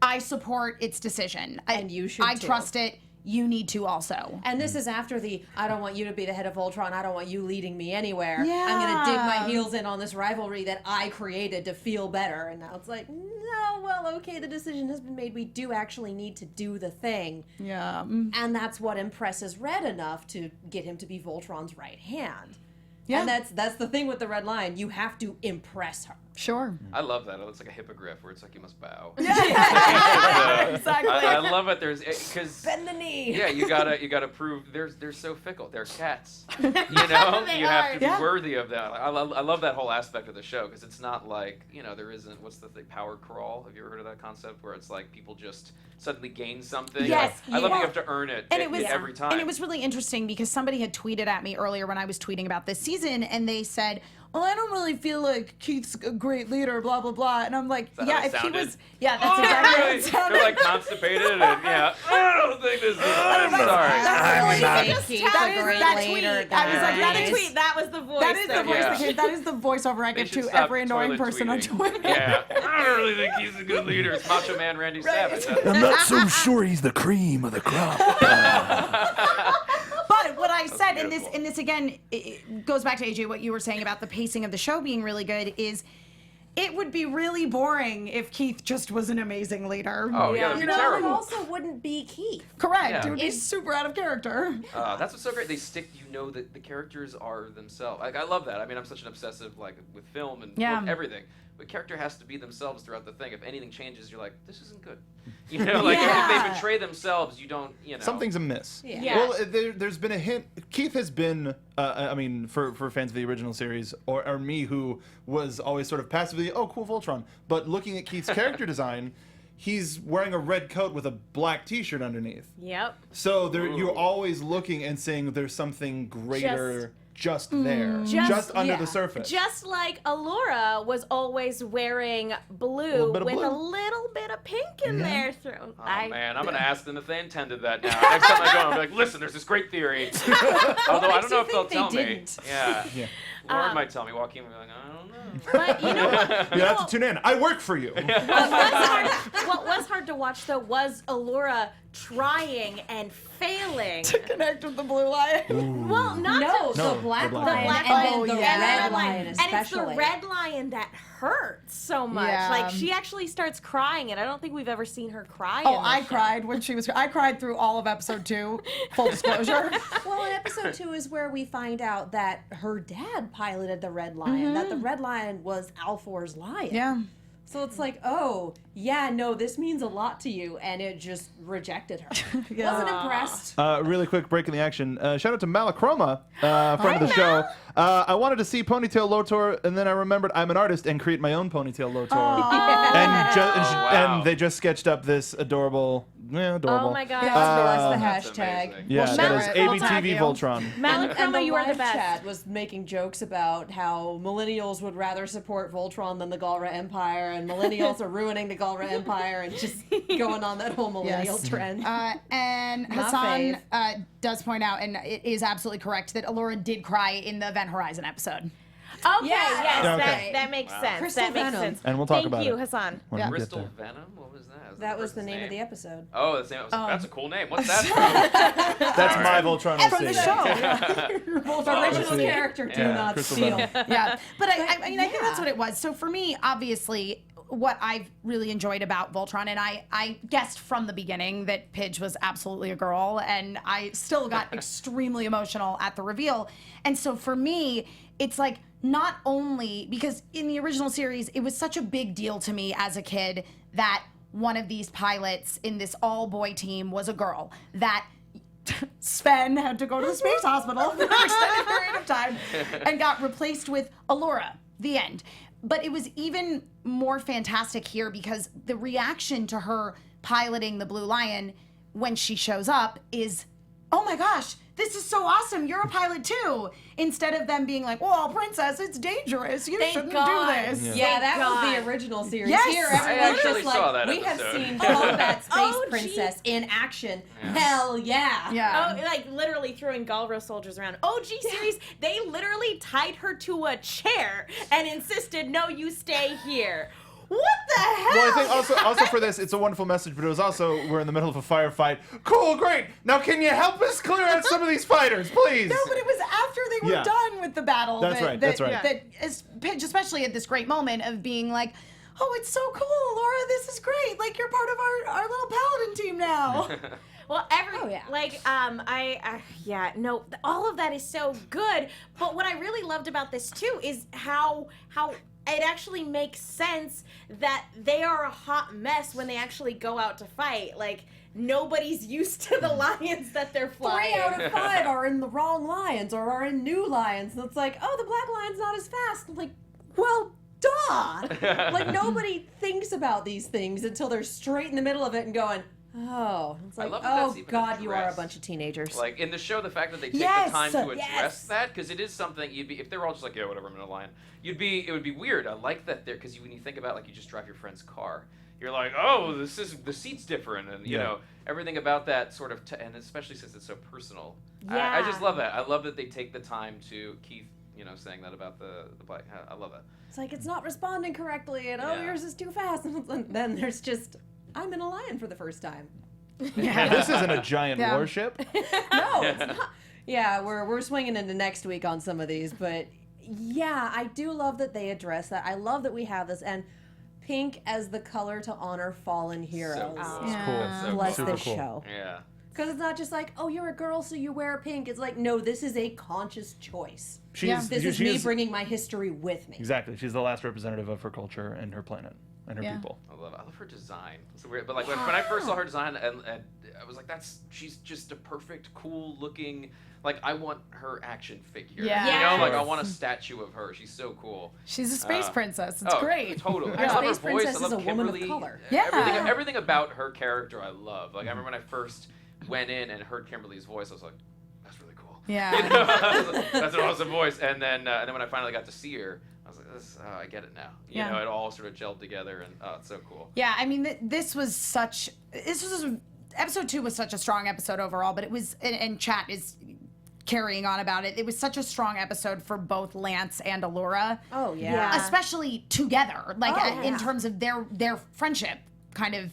I support its decision, And you should I too." trust it. you need to also. And this is after I don't want you to be the head of Voltron. I don't want you leading me anywhere. Yeah. I'm going to dig my heels in on this rivalry that I created to feel better. And now it's like, no, well, okay, the decision has been made. We do actually need to do the thing. Yeah. And that's what impresses Red enough to get him to be Voltron's right hand. Yeah. And that's the thing with the Red Lion. You have to impress her. Sure. I love that. It's like a hippogriff where it's like you must bow. Exactly. I love it. There's because Bend the knee. yeah, you gotta prove they're so fickle. They're cats. You know, They you have to be Yeah. worthy of that. I love that whole aspect of the show because it's not like there isn't what's the thing power crawl. Have you ever heard of that concept where it's like people just suddenly gain something? Yes, I love yeah. you have to earn it. And it was every time. And it was really interesting because somebody had tweeted at me earlier when I was tweeting about this season, and they said, "Well, I don't really feel like Keith's a great leader, blah blah blah." And I'm like, that "Yeah, how it if he sounded? was, yeah, that's exactly how it sounded." They're like constipated and yeah. I don't think this is. I'm sorry. That Keith's that a is great that leader, tweet. I was like, guys. that is tweet. That was the voice. that is the voice. Yeah. That came, that is the voiceover I They give should to stop every annoying toilet person on tweeting. Twitter. Yeah, I don't really think he's a good leader. It's Macho Man Randy Savage. I'm not so sure he's the cream of the crop. But what I said, and beautiful. this again, it goes back to AJ, what you were saying about the pacing of the show being really good, is it would be really boring if Keith just was an amazing leader. Oh yeah, that'd be It terrible. also wouldn't be Keith. Correct. Yeah. It would be super out of character. That's what's so great. They stick. That the characters are themselves. Like I love that. I mean, I'm such an obsessive with film and Yeah. everything. But character has to be themselves throughout the thing. If anything changes, you're like, this isn't good. Like Yeah. if they betray themselves, you don't. Something's amiss. Yeah. Well, there's been a hint. Keith has been, I mean, for fans of the original series, or me, who was always sort of passively, oh, cool Voltron. But looking at Keith's character design, he's wearing a red coat with a black T-shirt underneath. Yep. So you're always looking and saying there's something greater just there, Just- under yeah. the surface. Just like Allura was always wearing blue bit of with blue. a little bit of pink in there. Oh man, I'm gonna ask them if they intended that now. Next time I go, I'm like, listen, there's this great theory. Although I don't know if they'll tell me. didn't. Yeah. Lauren might tell me. Joaquin will be like, I don't know. But you know what? You have to tune in. I work for you. What was hard to watch though was Allura trying and failing. Connect with the blue lion. Well, not No, to, the black The lion black and lion. then the Yeah. red lion and it's the especially. red lion that hurts so much. Yeah. Like she actually starts crying, and I don't think we've ever seen her cry. Oh, in I this show. cried when she was. I cried through all of episode 2. Full disclosure. Well, in episode 2 is where we find out that her dad piloted the red lion, that the red lion was Alfor's lion. Yeah. So it's like, oh, yeah, no, this means a lot to you, and it just rejected her. Wasn't impressed. Really quick break in the action. Shout out to Malachroma, friend of the show. I wanted to see Ponytail Lotor, and then I remembered I'm an artist and create my own Ponytail Lotor. Wow. And they just sketched up this adorable. Oh my god. That's the That's hashtag. amazing. Yeah, Well, that is Malak- we'll tag ABTV you. Voltron. And Malachroma, the you are the live best. chat was making jokes about how millennials would rather support Voltron than the Galra Empire, and millennials are ruining the Galra Empire, and just going on that whole millennial Yes. trend. And My Hassan fave. does point out, and it is absolutely correct, that Allura did cry in the Event Horizon episode. Okay, Yeah. yes, Okay. that makes sense. Crystal that makes Venom. sense. And we'll talk Thank about you, it. Hassan. When Yeah. we get Crystal there. Venom? What was that? That was the person's name of the episode. Oh, that's the name. That's a cool name. What's that from? That's my Voltron. From the show. The original character, do Yeah, not Crystal steal. Venom. Yeah. But I mean, I think that's yeah. what it was. So for me, obviously, what I've really enjoyed about Voltron, and I guessed from the beginning that Pidge was absolutely a girl, and I still got extremely emotional at the reveal. And so for me, it's like, not only because in the original series, it was such a big deal to me as a kid that one of these pilots in this all-boy team was a girl, that Sven had to go to the space hospital for an extended period of time and got replaced with Allura. The end. But it was even more fantastic here because the reaction to her piloting the Blue Lion when she shows up is, oh my gosh, this is so awesome. You're a pilot too. Instead of them being like, well, princess, it's dangerous. You Thank shouldn't God. do this. Yeah, that was God. the original series. Yes. Here, I everyone's actually just saw like, that we have episode. seen Combat Space Oh, Princess in action. Hell yeah. Yeah. Oh, like literally throwing Galra soldiers around. OG series, they literally tied her to a chair and insisted, no, you stay here. what the hell? Well, I think also for this, it's a wonderful message, but it was also, we're in the middle of a firefight. Cool, great. Now can you help us clear out some of these fighters, please? No, but it was after they were Yeah. done with the battle. That's right, that's right. That is, especially at this great moment of being like, oh, it's so cool, Laura, this is great. Like, you're part of our little paladin team now. Well, all of that is so good. But what I really loved about this too is how it actually makes sense that they are a hot mess when they actually go out to fight. Like, nobody's used to the lions that they're flying. 3 out of 5 are in the wrong lions or are in new lions. And it's like, oh, the black lion's not as fast. I'm like, well, duh. Like, nobody thinks about these things until they're straight in the middle of it and going, oh. It's like, love that that's oh, even God, you are a addressed. bunch of teenagers. Like in the show, the fact that they take Yes, the time to address yes. that, because it is something you'd be, if they were all just like, yeah, whatever, I'm in a lion, it would be weird. I like that there, because when you think about, like, you just drive your friend's car, you're like, oh, the seat's different, and you know, everything about that sort of, and especially since it's so personal. I just love that. I love that they take the time to, Keith, you know, saying that about the bike. I love it. It's like, it's not responding correctly, and oh, Yeah. yours is too fast. And then there's just, I'm in a lion for the first time. This isn't a giant Yeah. warship. No, it's not. Yeah, we're swinging into next week on some of these, but yeah, I do love that they address that. I love that we have this, and pink as the color to honor fallen heroes. So cool. Yeah. Cool. That's so Bless cool. this cool. show. Yeah. Because it's not just like, oh, you're a girl, so you wear pink. It's like, no, this is a conscious choice. This is me bringing my history with me. Exactly. She's the last representative of her culture and her planet and her Yeah. people. I love her design. It's weird, but like when I first saw her design, and I was like, she's just a perfect, cool looking. Like, I want her action figure. Yeah. You know, like I Yes. want a statue of her. She's so cool. She's a space princess. It's Oh, great. Totally. Our I love her space voice. princess I love is a woman of Kimberly. color. Yeah. Everything about her character I love. Like I remember when I first went in and heard Kimberly's voice, I was like, that's really cool. Yeah. You know? That's an awesome voice. And then when I finally got to see her, I was like, I get it now. You Yeah. know, it all sort of gelled together, and it's so cool. Yeah, I mean, episode 2 was such a strong episode overall, but it was, and chat is carrying on about it. It was such a strong episode for both Lance and Allura. Oh, yeah. Yeah. Especially together, like Oh, in yeah. terms of their friendship kind of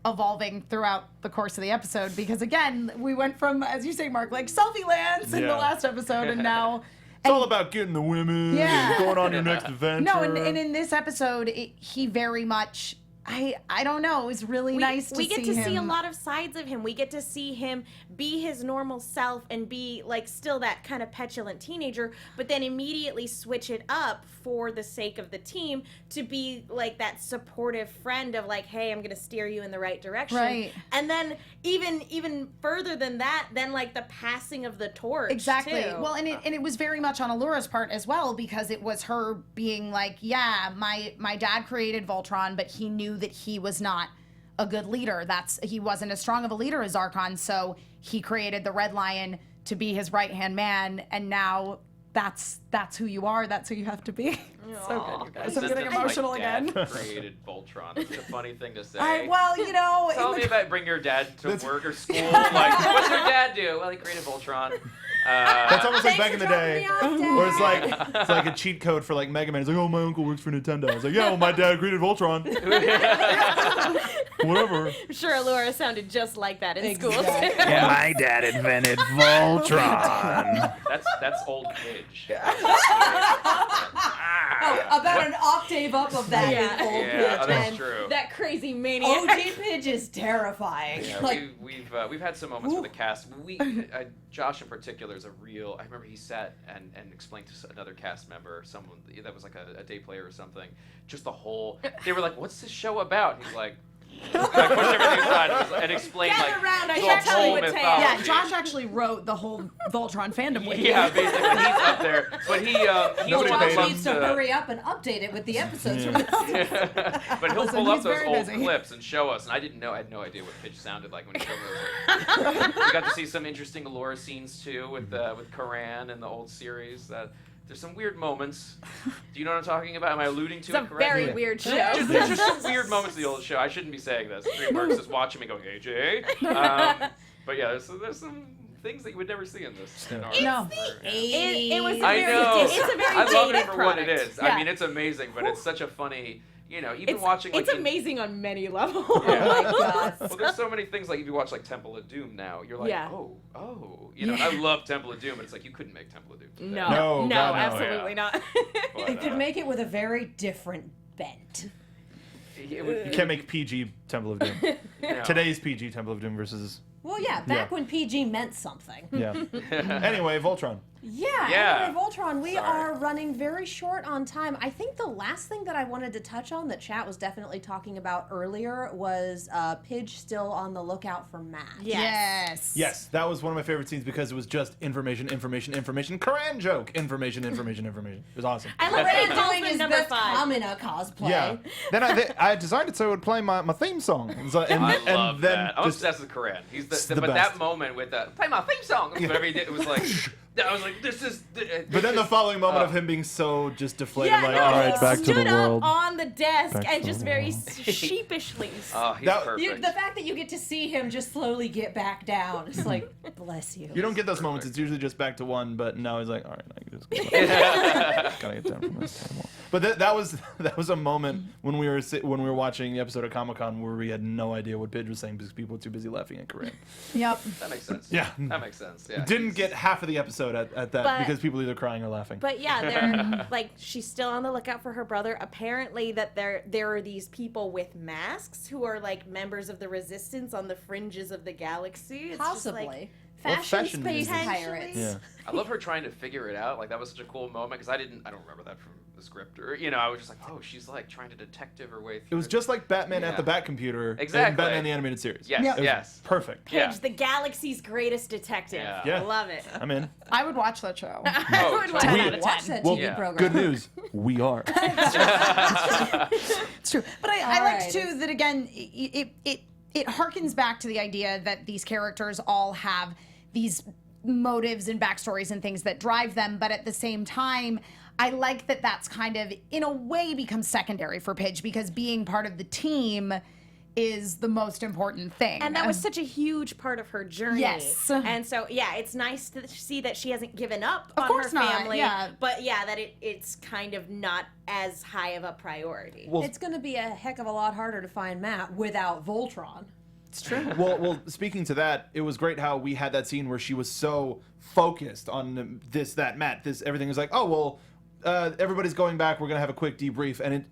evolving throughout the course of the episode. Because again, we went from, as you say, Mark, like selfie Lance in the Yeah. last episode, and now. It's all about getting the women, Yeah. and going on your next adventure. No, and in this episode, he very much. I don't know. It was really nice to see him. We get to see a lot of sides of him. We get to see him be his normal self and be like still that kind of petulant teenager, but then immediately switch it up for the sake of the team to be like that supportive friend of like, hey, I'm gonna steer you in the right direction. Right. And then even further than that, then like the passing of the torch. Exactly. too. Well, and it was very much on Allura's part as well, because it was her being like, yeah, my dad created Voltron, but he knew that he was not a good leader. He wasn't as strong of a leader as Zarkon, so he created the Red Lion to be his right-hand man, and now that's who you are. That's who you have to be. So good, you guys. I'm Just getting that emotional my again. dad created Voltron. It's a funny thing to say. Well, you know, Tell me about bring your dad to work or school. Like, what's your dad do? Well, he created Voltron. That's almost like Thanks back in for the dropping day, me off, Dad. where it's like a cheat code for like Mega Man. It's like, oh, my uncle works for Nintendo. It's like, yeah, well, my dad created Voltron. Whatever. I'm sure Allura sounded just like that in school. Exactly. And my dad invented Voltron. That's old Pidge. Oh, about an octave up of that Yeah. is old Yeah, Pidge, that's and true. That crazy maniac. OG Pidge is terrifying. Yeah, Like, we've had some moments with the cast. Josh in particular is a real. I remember he sat and explained to another cast member, someone that was like a day player or something, just the whole. They were like, "What's this show about?" And he's like. Like pushed everything aside and explained Gather like round, I the shall tell whole you a tale. mythology. yeah, Josh actually wrote the whole Voltron fandom with Yeah, you. basically he's up there, but he's Nobody one paid who him. loves needs to hurry up and update it with the episodes from this. But he'll Listen, pull up he's those very old busy. clips and show us, and I had no idea what Pidge sounded like when he showed those. We got to see some interesting Allura scenes too with Karan and the old series. There's some weird moments. Do you know what I'm talking about? Am I alluding to It's a it correctly? very weird show. There's just some weird moments of the old show. I shouldn't be saying this. DreamWorks is watching me going, AJ. But yeah, there's some things that you would never see in this. In our, No. It was a I very, know. it's a very I love it dated for what it product. is. Yeah. I mean, it's amazing, but it's such a funny you know, even watching like it's amazing on many levels. Yeah. Oh my God. Well, there's so many things like if you watch like Temple of Doom now, you're like, Yeah. oh, you know. And I love Temple of Doom, but it's like you couldn't make Temple of Doom today. No, God, no, absolutely yeah. not. But, You could make it with a very different bent. it would- You can't make PG Temple of Doom. you know. Today's PG Temple of Doom versus Well, yeah, back when PG meant something. yeah. Anyway, Voltron. Yeah, anyway, Voltron, we Sorry. are running very short on time. I think the last thing that I wanted to touch on that chat was definitely talking about earlier was Pidge still on the lookout for Matt. Yes. Yes, that was one of my favorite scenes because it was just information. Karan joke. Information. It was awesome. I love What that I'm doing is number this 5. Kamina cosplay. Yeah. Then I designed it so it would play my theme song. And, so, and, I and love then that. I'm just- obsessed with Karan. He's It's the the but best. that moment with play my theme song. Whatever he did, it was like I was like, this is. But then the following moment Oh. of him being so just deflated, Yeah, like, no, all he right, back to the stood world. up on the desk Back to and the just very world. sheepishly. Oh, he's That- perfect. The fact that you get to see him just slowly get back down, it's like, bless you. You don't get those moments. It's usually just back to one, but now he's like, all right, I can just gotta get down from this anymore. But that was a moment when we were watching the episode of Comic-Con where we had no idea what Pidge was saying because people were too busy laughing at Karan. Yep. That makes sense. Yeah. That makes sense. Yeah. Didn't he's- get half of the episode at that But- because people either crying or laughing. But yeah, they're like she's still on the lookout for her brother. Apparently, that there are these people with masks who are like members of the resistance on the fringes of the galaxy. It's just, like, Possibly. Well, Fashion fashion space is- pirates. Yeah. I love her trying to figure it out. Like that was such a cool moment because I don't remember that from the script or I was just like, oh, she's like trying to detective her way through. It was just like Batman at Yeah. the Batcomputer Exactly. and Batman the Animated Series. Yes, It was yes. Perfect. Pidge, Yeah. the galaxy's greatest detective. Yeah. Yeah. I love it. I'm in. I would watch that show. I would watch 10 that. out of Watch that Well, TV Yeah. program. good news. We are. It's true. But I liked Alright. too that again it harkens back to the idea that these characters all have these motives and backstories and things that drive them, but at the same time I like that that's kind of in a way becomes secondary for Pidge because being part of the team is the most important thing. And that was such a huge part of her journey. Yes. And so, yeah, it's nice to see that she hasn't given up Of on course her not, family. yeah. But yeah, that it's kind of not as high of a priority. Well, It's going to be a heck of a lot harder to find Matt without Voltron. It's true. well, speaking to that, it was great how we had that scene where she was so focused on this, that, Matt, this, everything was like, oh, well, everybody's going back. We're going to have a quick debrief. And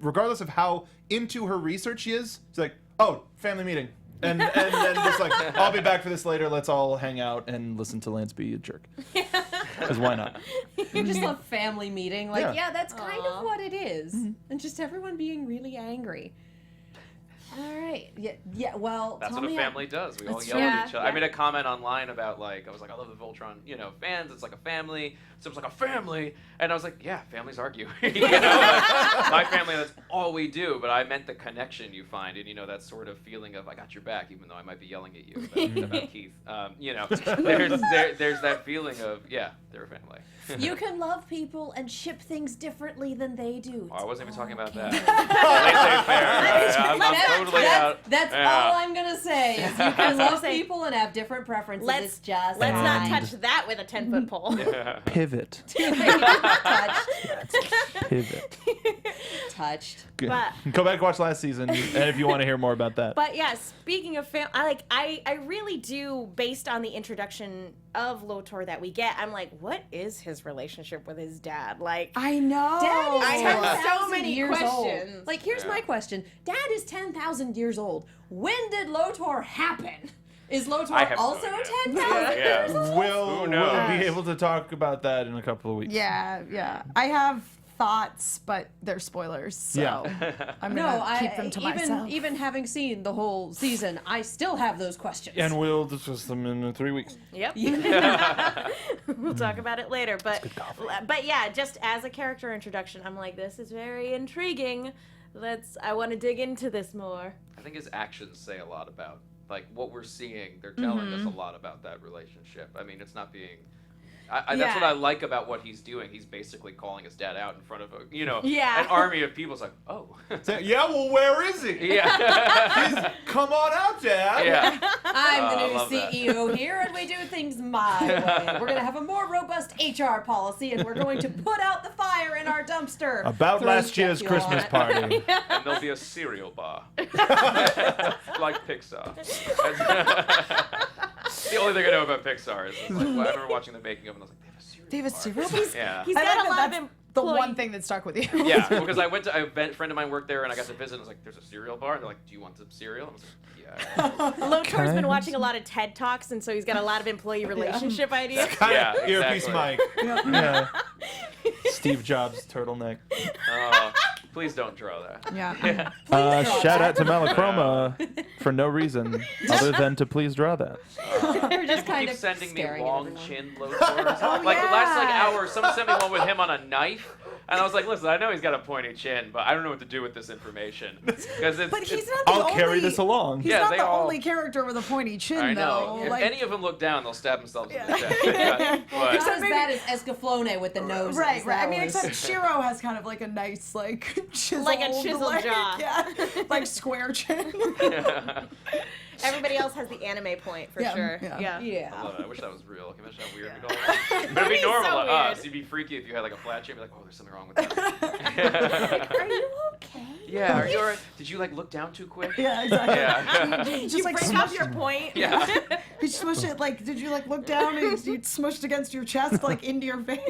regardless of how into her research she is, she's like, oh, family meeting. And then just like, I'll be back for this later. Let's all hang out and listen to Lance be a jerk. Because why not? You just love family meeting. Like, Yeah. yeah, that's kind Aw. of what it is. And just everyone being really angry. All right. Yeah, well, That's tell what a me family does. We all That's yell true. at each other. Yeah. I made a comment online about like I was like, I love the Voltron, fans. It's like a family. So it was like a family, and I was like, yeah, families argue. Like, my family, that's all we do. But I meant the connection you find, and that sort of feeling of I got your back, even though I might be yelling at you about Keith. There's that feeling of they're a family. You can love people and ship things differently than they do. Oh, I wasn't even talking about that. I'm That's- totally that's, out. That's Yeah. all I'm gonna say. Is you can love say, people and have different preferences. let's- It's just Let's not fine. touch that with a 10-foot pole. Pivot. touched. Pivot. Touched. Good. But- Go back and watch last season, and if you want to hear more about that. But yeah, speaking of I really do, based on the introduction of Lotor that we get, I'm like, what is his relationship with his dad? Like, I know. Dad is I have 10,000 so many years old. questions. Like, here's my question. Dad is 10,000 years old. When did Lotor happen? Is I Lotor have no also idea. 10,000 Yeah. years old? We'll Who knows? be able to talk about that in a couple of weeks. Yeah. I have thoughts, but they're spoilers, so Yeah. I'm No, gonna keep them to myself. even having seen the whole season, I still have those questions. And we'll discuss them in 3 weeks. yep. We'll talk about it later. But yeah, just as a character introduction, I'm like, this is very intriguing. I want to dig into this more. I think his actions say a lot about like what we're seeing. They're telling us a lot about that relationship. I mean, it's not being That's what I like about what he's doing. He's basically calling his dad out in front of Yeah. an army of people. It's like, oh. Yeah, well, where is he? Yeah. Come on out, Dad. Yeah. I'm I the love new that. CEO here, and we do things my way. We're going to have a more robust HR policy, and we're going to put out the fire in our dumpster. About Throw last year's jet fuel on Christmas it. party. And there'll be a cereal bar. Like Pixar. The only thing I know about Pixar is I remember watching the making of it and I was like, they have a cereal bar. Yeah. He's I got like a lot that's of the employee- one thing that stuck with you. Yeah, because a friend of mine worked there and I got to visit and I was like, there's a cereal bar? And they're like, do you want some cereal? And I was like, yeah. Lotor's been watching a lot of TED Talks, and so he's got a lot of employee relationship ideas. Yeah, Earpiece exactly. mic. Yeah. Steve Jobs turtleneck. Oh, please don't draw that. Yeah. Shout out to Malachroma for no reason other than to please draw that. We're just kind Keep of sending me staring at long everyone. chin Lotors. Like the last hour, someone sent me one with him on a knife. And I was like, listen, I know he's got a pointy chin, but I don't know what to do with this information. Because it's, But he's it's- not the I'll only, carry this along. He's Yeah, not they the all- only character with a pointy chin, I know. though. If Like, any of them look down, they'll stab themselves in the chest. Not But as bad as Escaflowne with the nose. right. I That mean, was- except Shiro has kind of like a nice, like, chiseled, Like a chiseled jaw. Yeah, like square chin. Everybody else has the anime point for Yeah, sure. yeah. Yeah. I love it. I wish that was real. Can you imagine how weird we'd all look? But it'd be so normal to weird. us. It'd be freaky if you had like a flat chin. You'd be like, oh, there's something wrong with that. Are you okay? Yeah, are you alright? Did you like look down too quick? Yeah, exactly. Yeah. Just You like break smush off your point. Yeah. You smush it like, did you like look down and you smushed against your chest like into your face?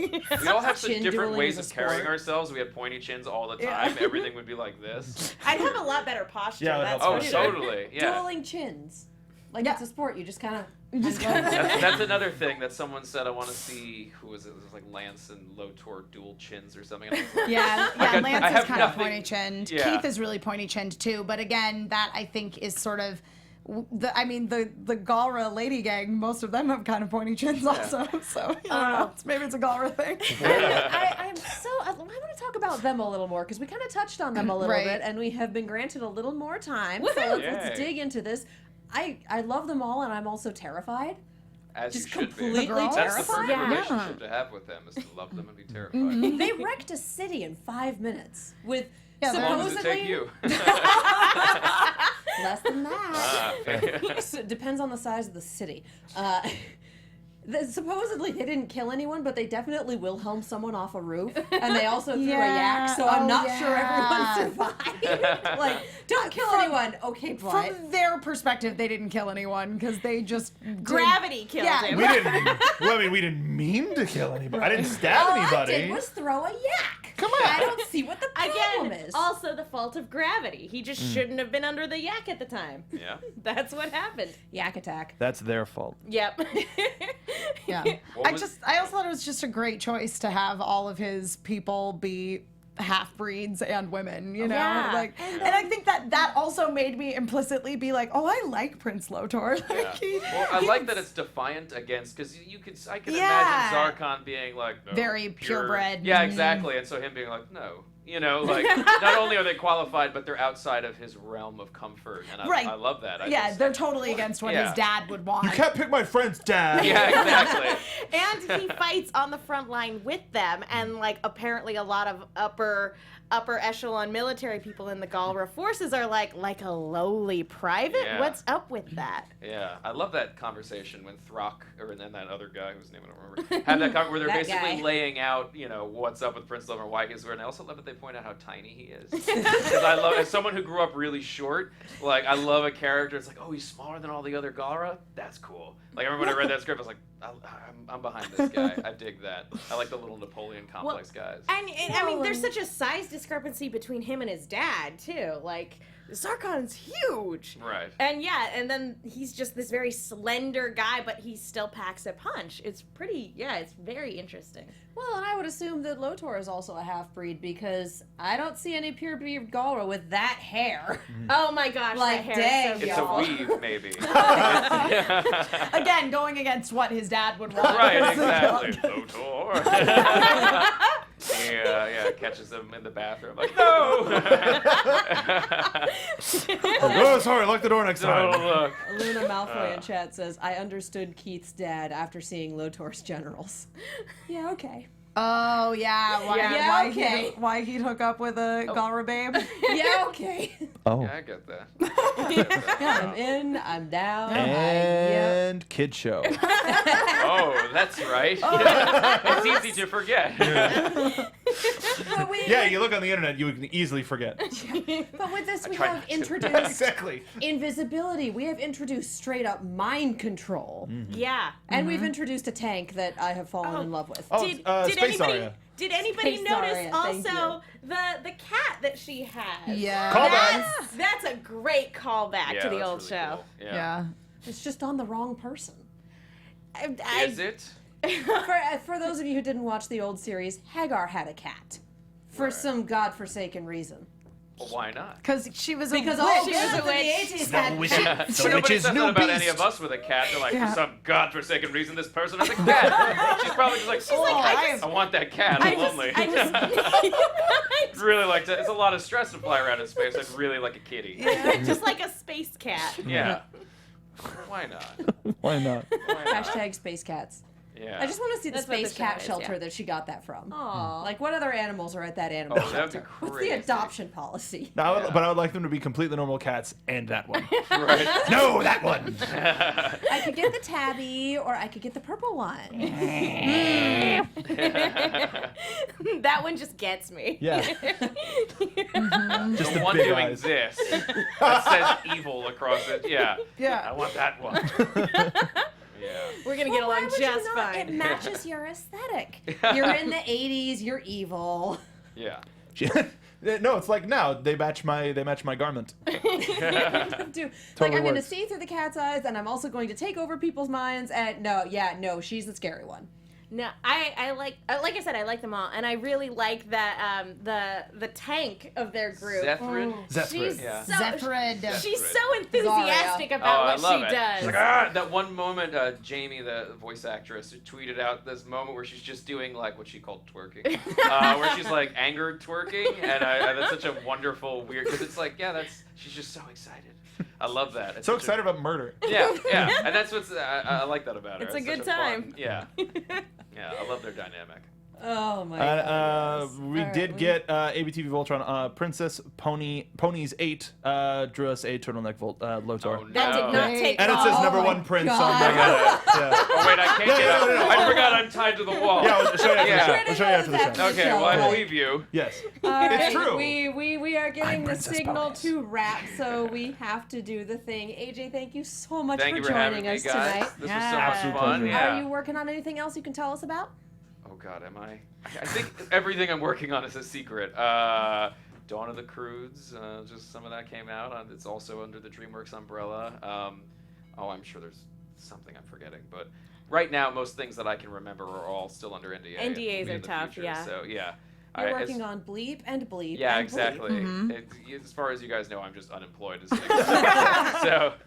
We all have such Chin different dueling ways is of a carrying sport. ourselves. We had pointy chins all the Yeah. time. Everything would be like this. I'd have a lot better posture. Yeah, that's that's Oh, for right. sure. totally. Yeah. Dueling chins. Like Yeah. it's a sport. You just kind of. That's another thing that someone said. I want to see. Who was it? It was like Lance and Lotor dual chins or something. And I was like, Yeah, I Lance have is kind of nothing- pointy chinned. Yeah. Keith is really pointy chinned too. But again, that I think is sort of the Galra lady gang. Most of them have kind of pointy chins also. So I don't know. Maybe it's a Galra thing. I'm so. I want to talk about them a little more because we kind of touched on them a little Right. bit, and we have been granted a little more time. So let's Yay. dig into this. I love them all, and I'm also terrified. As Just you should completely be. girls? That's the terrified. perfect Yeah. relationship to have with them is to love them and be terrified. They wrecked a city in 5 minutes with Yeah, How long does it supposedly take you? less than that. Ah, okay. So it depends on the size of the city. Supposedly they didn't kill anyone, but they definitely Wilhelm someone off a roof, and they also threw a yak. So I'm not sure everyone survived. Like, don't kill anyone. Okay, but From their perspective, they didn't kill anyone because they just Gravity killed Yeah. him. We didn't. Well, I mean, we didn't mean to kill anybody. I didn't stab all anybody. I did was throw a yak. Come on. I don't see what the problem Again, is. also the fault of gravity. He just shouldn't have been under the yak at the time. Yeah. That's what happened. Yak attack. That's their fault. Yep. Yeah. What was- I also thought it was just a great choice to have all of his people be half breeds and women, you know? Yeah. Like and I think that also made me implicitly be like, oh, I like Prince Lotor. Yeah. Like, Well, I like that it's defiant against because I could Yeah. imagine Zarkon being like no, Very pure- purebred. Yeah, exactly. And so him being like no, you know, like not only are they qualified, but they're outside of his realm of comfort, and I, Right. I love that. yeah, they're totally against what Yeah. his dad would want. You can't pick my friend's dad. Yeah, exactly. And he fights on the front line with them, and like apparently a lot of upper echelon military people in the Galra forces are like a lowly private. Yeah. What's up with that? Yeah, I love that conversation when Throck and then that other guy whose name I don't remember have that where they're That basically guy. laying out, you know, what's up with Prince Lotor and why he's weird. And I also love that they point out how tiny he is. Because I love, as someone who grew up really short, like I love a character. It's like, oh, he's smaller than all the other Galra. That's cool. Like I remember when I read that script, I was like, I'm behind this guy. I dig that. I like the little Napoleon complex guys. And I mean, there's such a size discrepancy between him and his dad too. Like Zarkon's huge. Right. And yeah, and then he's just this very slender guy, but he still packs a punch. It's pretty, it's very interesting. Well, and I would assume that Lotor is also a half-breed because I don't see any pure-breed Galra with that hair. Oh my gosh, Like, that hair dang, is so It's y'all. a weave, maybe. Again, going against what his dad would want. Right, exactly. Lotor. Yeah, catches him in the bathroom. Like, no! Oh, sorry, lock the door next time. Oh, look. Luna Malfoy in chat says, I understood Keith's dad after seeing Lotor's generals. Yeah, okay. Oh yeah, okay. why he'd hook up with a Galra babe? Yeah, okay. Oh. Yeah, I get that. I'm in, I'm down. And kid show. Oh, that's right. It's easy to forget. But we, Yeah, you look on the internet, you can easily forget. but with this, we try have not to. introduced Exactly. invisibility. We have introduced straight up mind control. Yeah. And we've introduced a tank that I have fallen in love with. Oh, Did Space Aria. anybody Space notice Aria, thank also the cat that she has? Yeah. Callback. That's a great callback Yeah, to the that's old really show. cool. Yeah. Yeah. It's just on the wrong person. Is it? For those of you who didn't watch the old series, Hagar had a cat. For Right. some godforsaken reason. Well, why not? Because she was Because a all witch. girls in the witch. 80s had The cats. Nobody witch's says new that about beast. any of us with a cat. They're like, Yeah. for some godforsaken reason, this person has a cat. She's probably just like, I want that cat. I'm lonely. I'd really like to. It's a lot of stress to fly around in space. I'd really like a kitty. Just like a space cat. Yeah. Why not? Why not? Why not? Hashtag space cats. Yeah. I just want to see the That's what space the show cat is, shelter yeah. that she got that from. Aw. Like, what other animals are at that animal Oh, that'd be shelter? What's the crazy. adoption policy? No, Yeah. but I would like them to be completely normal cats and that one. Right. No, that one. I could get the tabby, or I could get the purple one. That one just gets me. Yeah. Just the one big doing eyes. this that says evil across it. Yeah. Yeah. I want that one. Yeah. We're gonna get Well, why along would just you not? fine. It matches your aesthetic. You're in the 80s, you're evil. Yeah. No, it's like now they match my garment. Like, Totally I'm going to works. see through the cat's eyes, and I'm also going to take over people's minds. And no, she's the scary one. No, I like I said, I like them all, and I really like that the tank of their group. Zephyrin. She's Yeah. so Zephyrud. she's so enthusiastic about I what love she it. does. She's like, that one moment, Jamie, the voice actress, who tweeted out this moment where she's just doing like what she called twerking, where she's like angered twerking, and that's such a wonderful, weird, because it's like, she's just so excited. I love that. It's So such a- excited about murder. Yeah, and that's what's I like that about her. It's a good such time. fun- yeah, yeah, I love their dynamic. Oh my god. We did get ABTV Voltron Princess Ponies 8 drew us a turtleneck Lotor. Oh, no. That did not take And it long. says number my one Prince God. on the yeah. Oh wait, I can't get up. no. I forgot I'm tied to the wall. Yeah, I'll show you after Yeah. the show. I'll show you after the show. After the Okay, well I Right. believe you. Yes. All right, It's true. We are getting I'm the Princess signal Ponies. to wrap, so we have to do the thing. AJ, thank you so much Thank for you for having joining me, us guys. tonight. This was so Yeah. much fun. pleasure. Yeah. Are you working on anything else you can tell us about? Oh God, am I? I think everything I'm working on is a secret. Dawn of the Crudes, just some of that came out. It's also under the DreamWorks umbrella. I'm sure there's something I'm forgetting, but right now most things that I can remember are all still under NDA. NDAs Maybe are in the tough, future, yeah. So yeah. You're working on Bleep and Bleep. Yeah, and exactly. Bleep. As far as you guys know, I'm just unemployed. So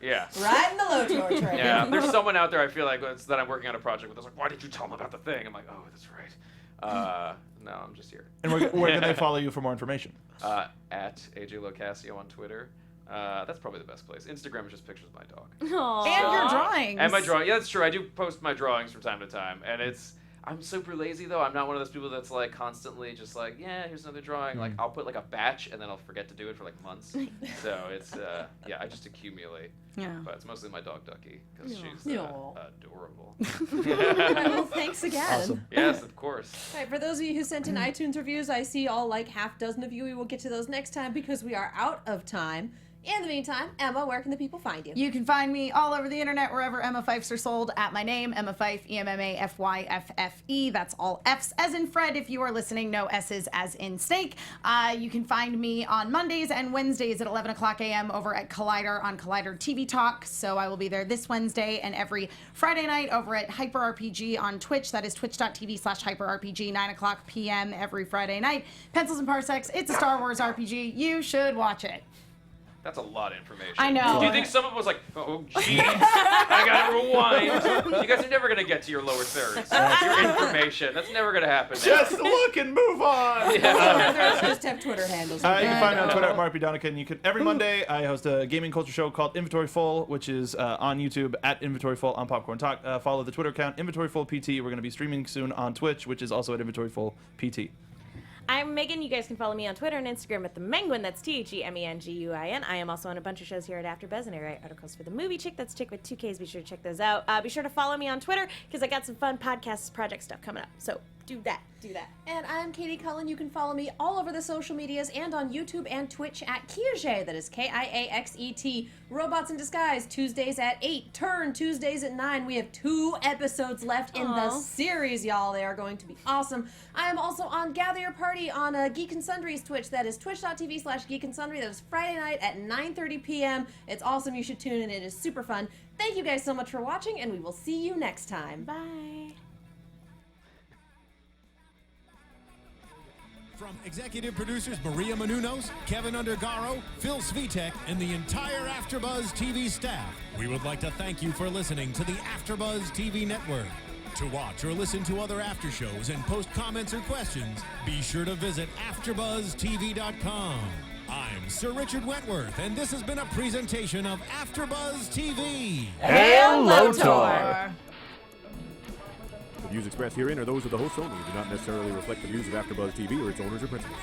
yeah. Riding the Lotor train. Yeah, there's someone out there I feel like that I'm working on a project with. That's like, why did you tell them about the thing? I'm like, oh, that's right. No, I'm just here. And where can they follow you for more information? At AJ LoCascio on Twitter. That's probably the best place. Instagram is just pictures of my dog. Aw. And your drawings. And my drawing. Yeah, that's true. I do post my drawings from time to time, and I'm super lazy though. I'm not one of those people that's like constantly just like, yeah, here's another drawing. Like I'll put like a batch and then I'll forget to do it for like months. So it's I just accumulate. Yeah. But it's mostly my dog Ducky because she's Aw. adorable. Well, thanks again. Awesome. Yes, of course. All right, for those of you who sent in iTunes reviews, I see all like half dozen of you. We will get to those next time because we are out of time. In the meantime, Emma, where can the people find you? You can find me all over the internet, wherever Emma Fyffes are sold, at my name, Emma Fyffe, EMMAFYFFE. That's all F's as in Fred. If you are listening, no S's as in snake. You can find me on Mondays and Wednesdays at 11 o'clock a.m. over at Collider on Collider TV Talk. So I will be there this Wednesday and every Friday night over at Hyper RPG on Twitch. That is twitch.tv/HyperRPG, 9 o'clock p.m. every Friday night. Pencils and Parsecs. It's a Star Wars RPG. You should watch it. That's a lot of information. I know. Do you think someone was like, oh, jeez, I gotta rewind? You guys are never gonna get to your lower thirds. That's your information. That's never gonna happen. Just look and move on. Others just have Twitter handles. You can find me on Twitter at Mark B. Donica, and every Monday I host a gaming culture show called Inventory Full, which is on YouTube at Inventory Full on Popcorn Talk. Follow the Twitter account Inventory Full PT. We're going to be streaming soon on Twitch, which is also at Inventory Full PT. I'm Megan. You guys can follow me on Twitter and Instagram at the Menguin. That's TheMenguin. I am also on a bunch of shows here at AfterBuzz, and I write articles for the Movie Chick. That's Chick with 2 Ks. Be sure to check those out. Be sure to follow me on Twitter because I got some fun podcast project stuff coming up. So do that. And I'm Katie Cullen. You can follow me all over the social medias and on YouTube and Twitch at Kiaxet. That is Kiaxet. Robots in Disguise, Tuesdays at 8. Turn, Tuesdays at 9. We have 2 episodes left in the series, y'all. They are going to be awesome. I am also on Gather Your Party on Geek and Sundry's Twitch. That is twitch.tv/Geek and Sundry. That is Friday night at 9:30 p.m. It's awesome. You should tune in. It is super fun. Thank you guys so much for watching, and we will see you next time. Bye. From executive producers Maria Menounos, Kevin Undergaro, Phil Svitek, and the entire AfterBuzz TV staff, we would like to thank you for listening to the AfterBuzz TV network. To watch or listen to other after shows and post comments or questions, be sure to visit AfterBuzzTV.com. I'm Sir Richard Wentworth, and this has been a presentation of AfterBuzz TV. Hail Lotor! The views expressed herein are those of the hosts only and do not necessarily reflect the views of AfterBuzz TV or its owners or principals.